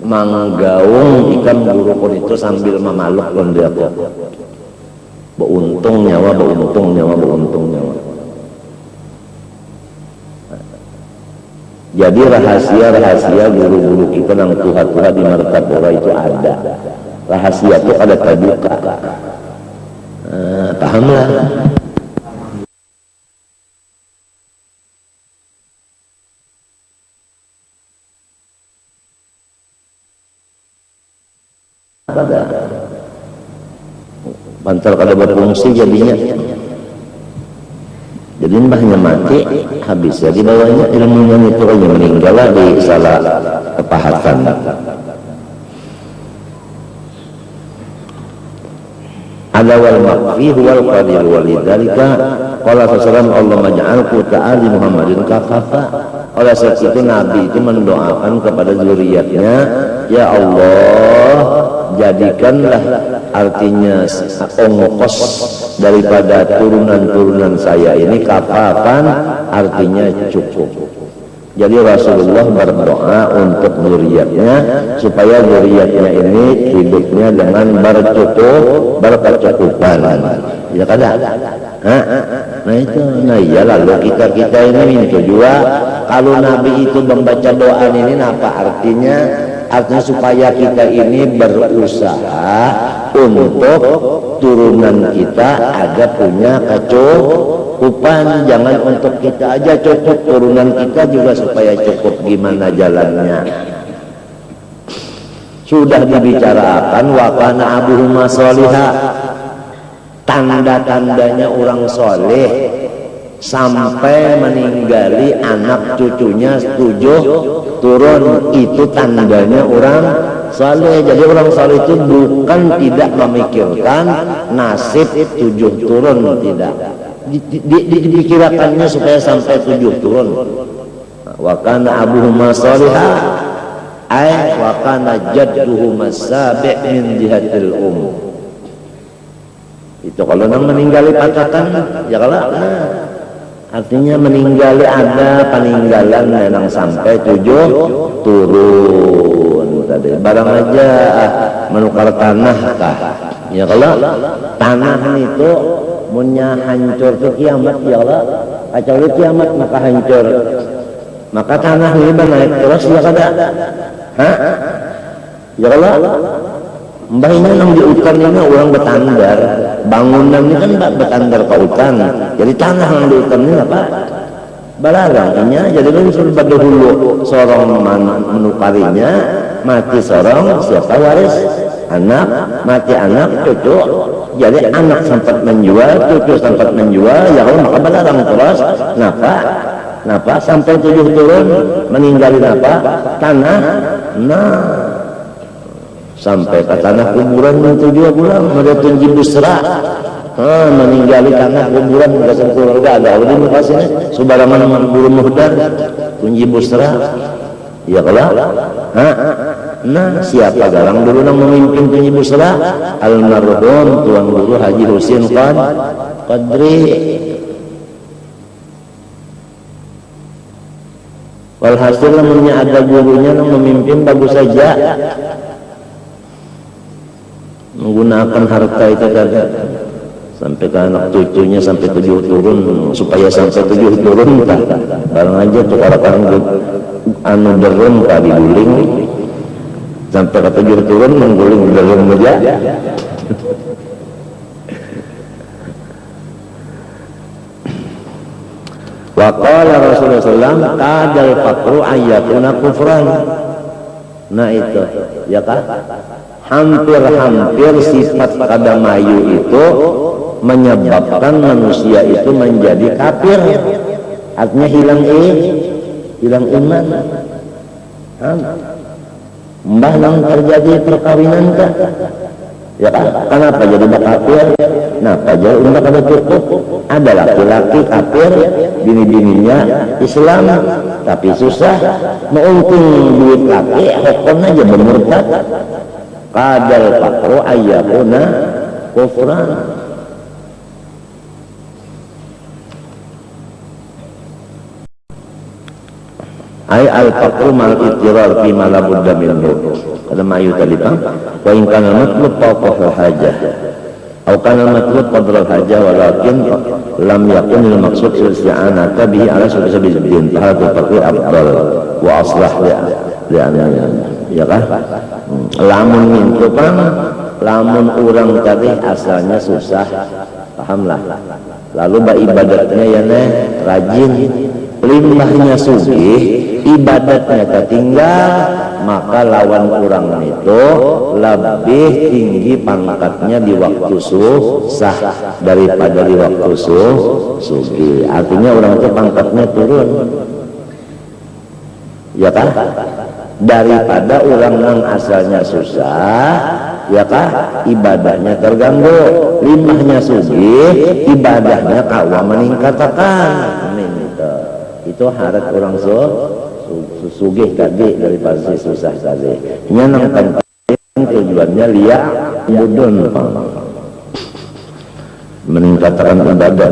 manggaung ikan guruku itu sambil memaluk pun dia kok. Beuntung nyawa, beuntung nyawa, beuntung nyawa. Jadi rahasia-rahasia guru-guru kita yang Tuhan-Tuhan di Martapura itu ada. Rahasia itu ada terbuka. Pahamlah. Pada bantal kada berfungsi jadinya, jadi mbahnya mati habis, jadi bawahnya ilmunya itu hanya meninggal di salah kepahatan. Ada wal makfi wal qadir walidzalika qala sallallahu Allahumma ja'alku ta'ali Muhammadin kafafa. Oleh sebab itu Nabi itu mendoakan kepada zuriatnya, ya Allah jadikanlah artinya ongkos daripada turunan-turunan saya ini kafafan, artinya cukup. Jadi Rasulullah berdoa untuk zuriatnya supaya zuriatnya ini hidupnya dengan berkecukupan. Ya kada? Nah itu, nah iya lalu kita ini itu juga kalau Nabi itu membaca doa ini apa artinya? Artinya supaya kita ini berusaha untuk turunan kita ada punya kecukupan, jangan untuk kita aja cukup, turunan kita juga supaya cukup. Gimana jalannya? Sudah dibicarakan wa kana abuhuma sholiha, tanda-tandanya orang soleh sampai meninggali anak cucunya 7 turun, itu tandanya orang saleh. Jadi orang saleh itu bukan tidak memikirkan nasib 7 turun, tidak dipikirkannya supaya sampai 7 turun. Wa kana abuhuma sholiha ay wa kana jadduhuma sabi' min jihatil itu kalau nang meninggali pacatan ya kalau artinya meninggali ada peninggalan yang sampai 7 turun tadi. Barang aja menukar tanah kah? Ya kalau tanah itu punya hancur ke kiamat ya Allah, kecuali kiamat maka hancur. Maka tanah ini naik terus ya kada? Ya Allah. Mbah ini nang di hutan ini orang betandar, bangunan ini kan betandar ke hutan, jadi tanah yang di hutan ini apa? Balarangnya, jadi kan suruh dahulu seorang menukarinya, mati seorang siapa waris? Anak, mati anak, cucu, jadi anak sempat menjual, cucu sempat menjual, ya Allah maka balarang terus, napa sampai 7 turun meninggalin apa? Tanah, sampai ke tanah kuburan itu dia pulang ada tunji busra meninggali tanah kuburan berdasar keluarga ada di muka sini subaraman buru muhdar tunji busra ya kalau nah siapa garang dulu yang memimpin tunji busra almarhum Tuan Guru Haji Husin Qadri. Walhasil namanya ada gurunya yang memimpin bagus saja menggunakan harta itu tadi sampai ke anak cucunya sampai 7 turun, supaya sampai 7 turun barang aja tuh orang anu derun kali guling sampai ke 7 turun mengguling derun aja. Wa qala Rasulullah sallallahu alaihi wasallam kadal faqru ayyatuna kufran. Nah itu ya kan hampir-hampir sifat kadamayu itu menyebabkan manusia itu menjadi kafir, artinya hilang iman. Mbah nang terjadi perkawinan kah? Ya kan? Kenapa jadi kafir? Nah, jadi udah kada cukup. Ada laki-laki kafir, bini-bininya Islam, tapi susah menguntung duit laki, hukum aja bermurtad. Kadal fakru ayyakuna kufran. Ay al-faqru mal ittirar fi ma la budda minhu. Kada mayu tadi Pak. Wa in kana matlub fawqa hajah. Atau kana matlub qadra hajah walakin lam yakun al maqsud isti'anata bihi ala sabil din. Hadha faqru afdal wa aslah li anna. Ya kan? Lamun mintu Pak, lamun urang tadi asalnya susah. Pahamlah. Lalu ibadatnya ya rajin, limbahnya sugih, ibadatnya tertinggal, maka lawan kurang itu lebih tinggi pangkatnya di waktu susah daripada di waktu sugih. Artinya orang itu pangkatnya turun, ya kan? Daripada orang yang asalnya susah, ya kan? Ibadahnya terganggu, limbahnya sugih, ibadahnya kawa meningkatkan. Itu harap orang sugih tadi daripada si susah tadi. Nyanang penting tujuannya liya mudun meningkatkan ibadah.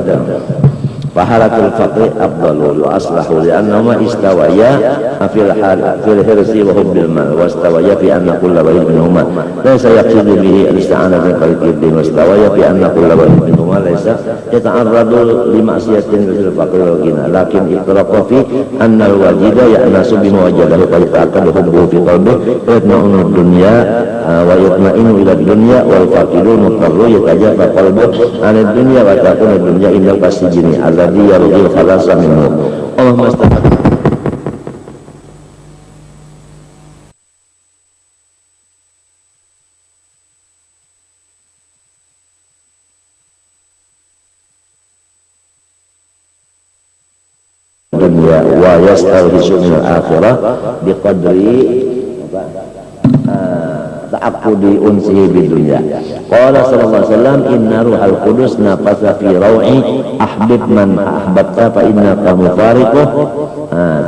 Fahalatul faqri afdalu wa aslahu li'annahu ma istawaya fil hirsi wa hubbil mal wa istawaya fi anna kulla wahid minhuma laysa yaqsidu bihi al-isti'anah bi qalbi wa istawaya fi anna kulla wahid minhuma laysa yata'arradu li ma'siyatin fil faqri wal ghina lakin iqraqa fi anna al-wajida ya'nasu bima wajadahu fa yata'akkadu hubbuhu fi qalbi wa yatma'u dunya wa yatma'inu ila dunya wal faqiru mutarru yatajafa qalbuhu an dunya wa takunu dunya illa kasijini alladhi yarghil khalasa minhu. Allahumma astaghfir. Dunia wa yastalhisu min al-akhirah biqadri ta'aqqudi unsihi bidunya. Qala sallallahu alaihi wasallam inna ruhal qudus nafasa fi raw'i ahbib man ahbabta fa innaka mufariquh.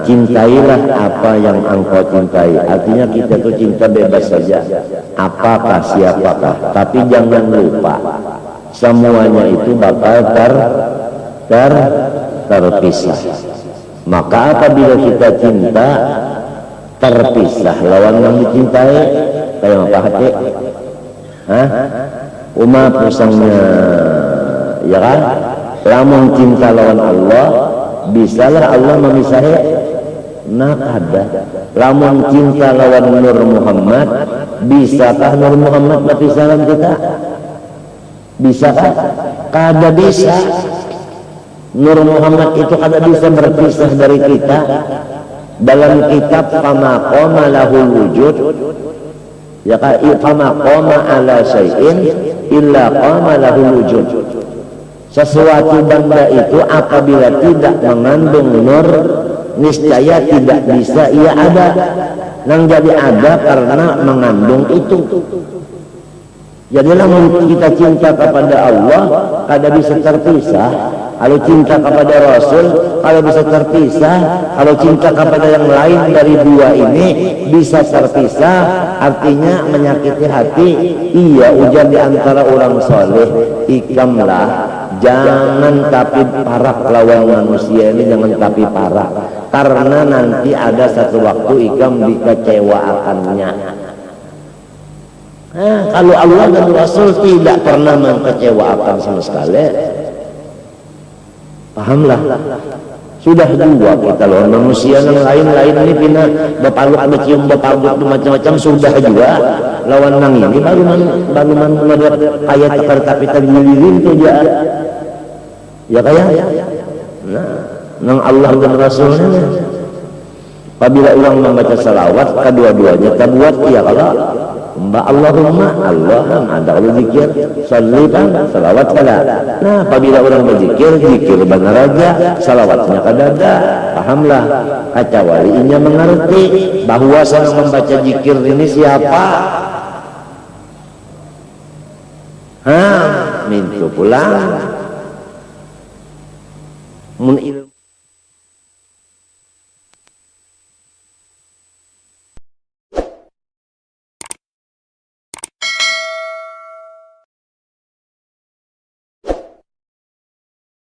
Cintailah apa yang engkau cintai. Artinya kita tuh cinta bebas saja, apakah siapakah, tapi jangan lupa semuanya itu bakal terpisah. Maka apabila kita cinta terpisah lawan yang dicintai, kayak apa hati? Umat pusangnya, ya kan? Lamun cinta lawan Allah, bisalah Allah memisahi. Nak ada. Lamun cinta lawan Nur Muhammad, bisakah Nur Muhammad berpisah dengan kita? Bisakah? Kada bisa. Nur Muhammad itu kada bisa berpisah dari kita. Dalam kitab fama qama lahul wujud, ya kan, fama qama ala syai'in illa qama lahul wujud. Sesuatu benda itu apabila tidak mengandung nur, niscaya tidak bisa ia ada. Nang jadi ada karena mengandung itu. Jadilah kita cinta kepada Allah kada bisa terpisah. Kalau cinta kepada Rasul kalau bisa terpisah, kalau cinta kepada yang lain dari dua ini bisa terpisah, artinya menyakiti hati. Iya, ujar di antara orang soleh, ikamlah, jangan tapi parak lawan manusia ini, jangan tapi parak, karena nanti ada satu waktu ikam dikecewakannya. Kalau Allah dan Rasul tidak pernah mengecewakan sama sekali, pahamlah. Sudah juga kita lawan manusia yang lain-lain ini pina bepaluk becium bepagut macam-macam sudah juga lawan nang ini baru menurut ayat takar kapital gilirin tu aja ya kayak nang Allah dan Rasulnya. Apabila orang membaca salawat kedua-duanya terbuat, iya kalau Mbak Allahumma Allaham ada Allah zikir, sallitan salawat kada. Nah, apabila orang berzikir, zikir benar aja, salawatnya kadada. Pahamlah, kaca walinya mengerti bahwa saya membaca zikir ini siapa. Mintu pulang.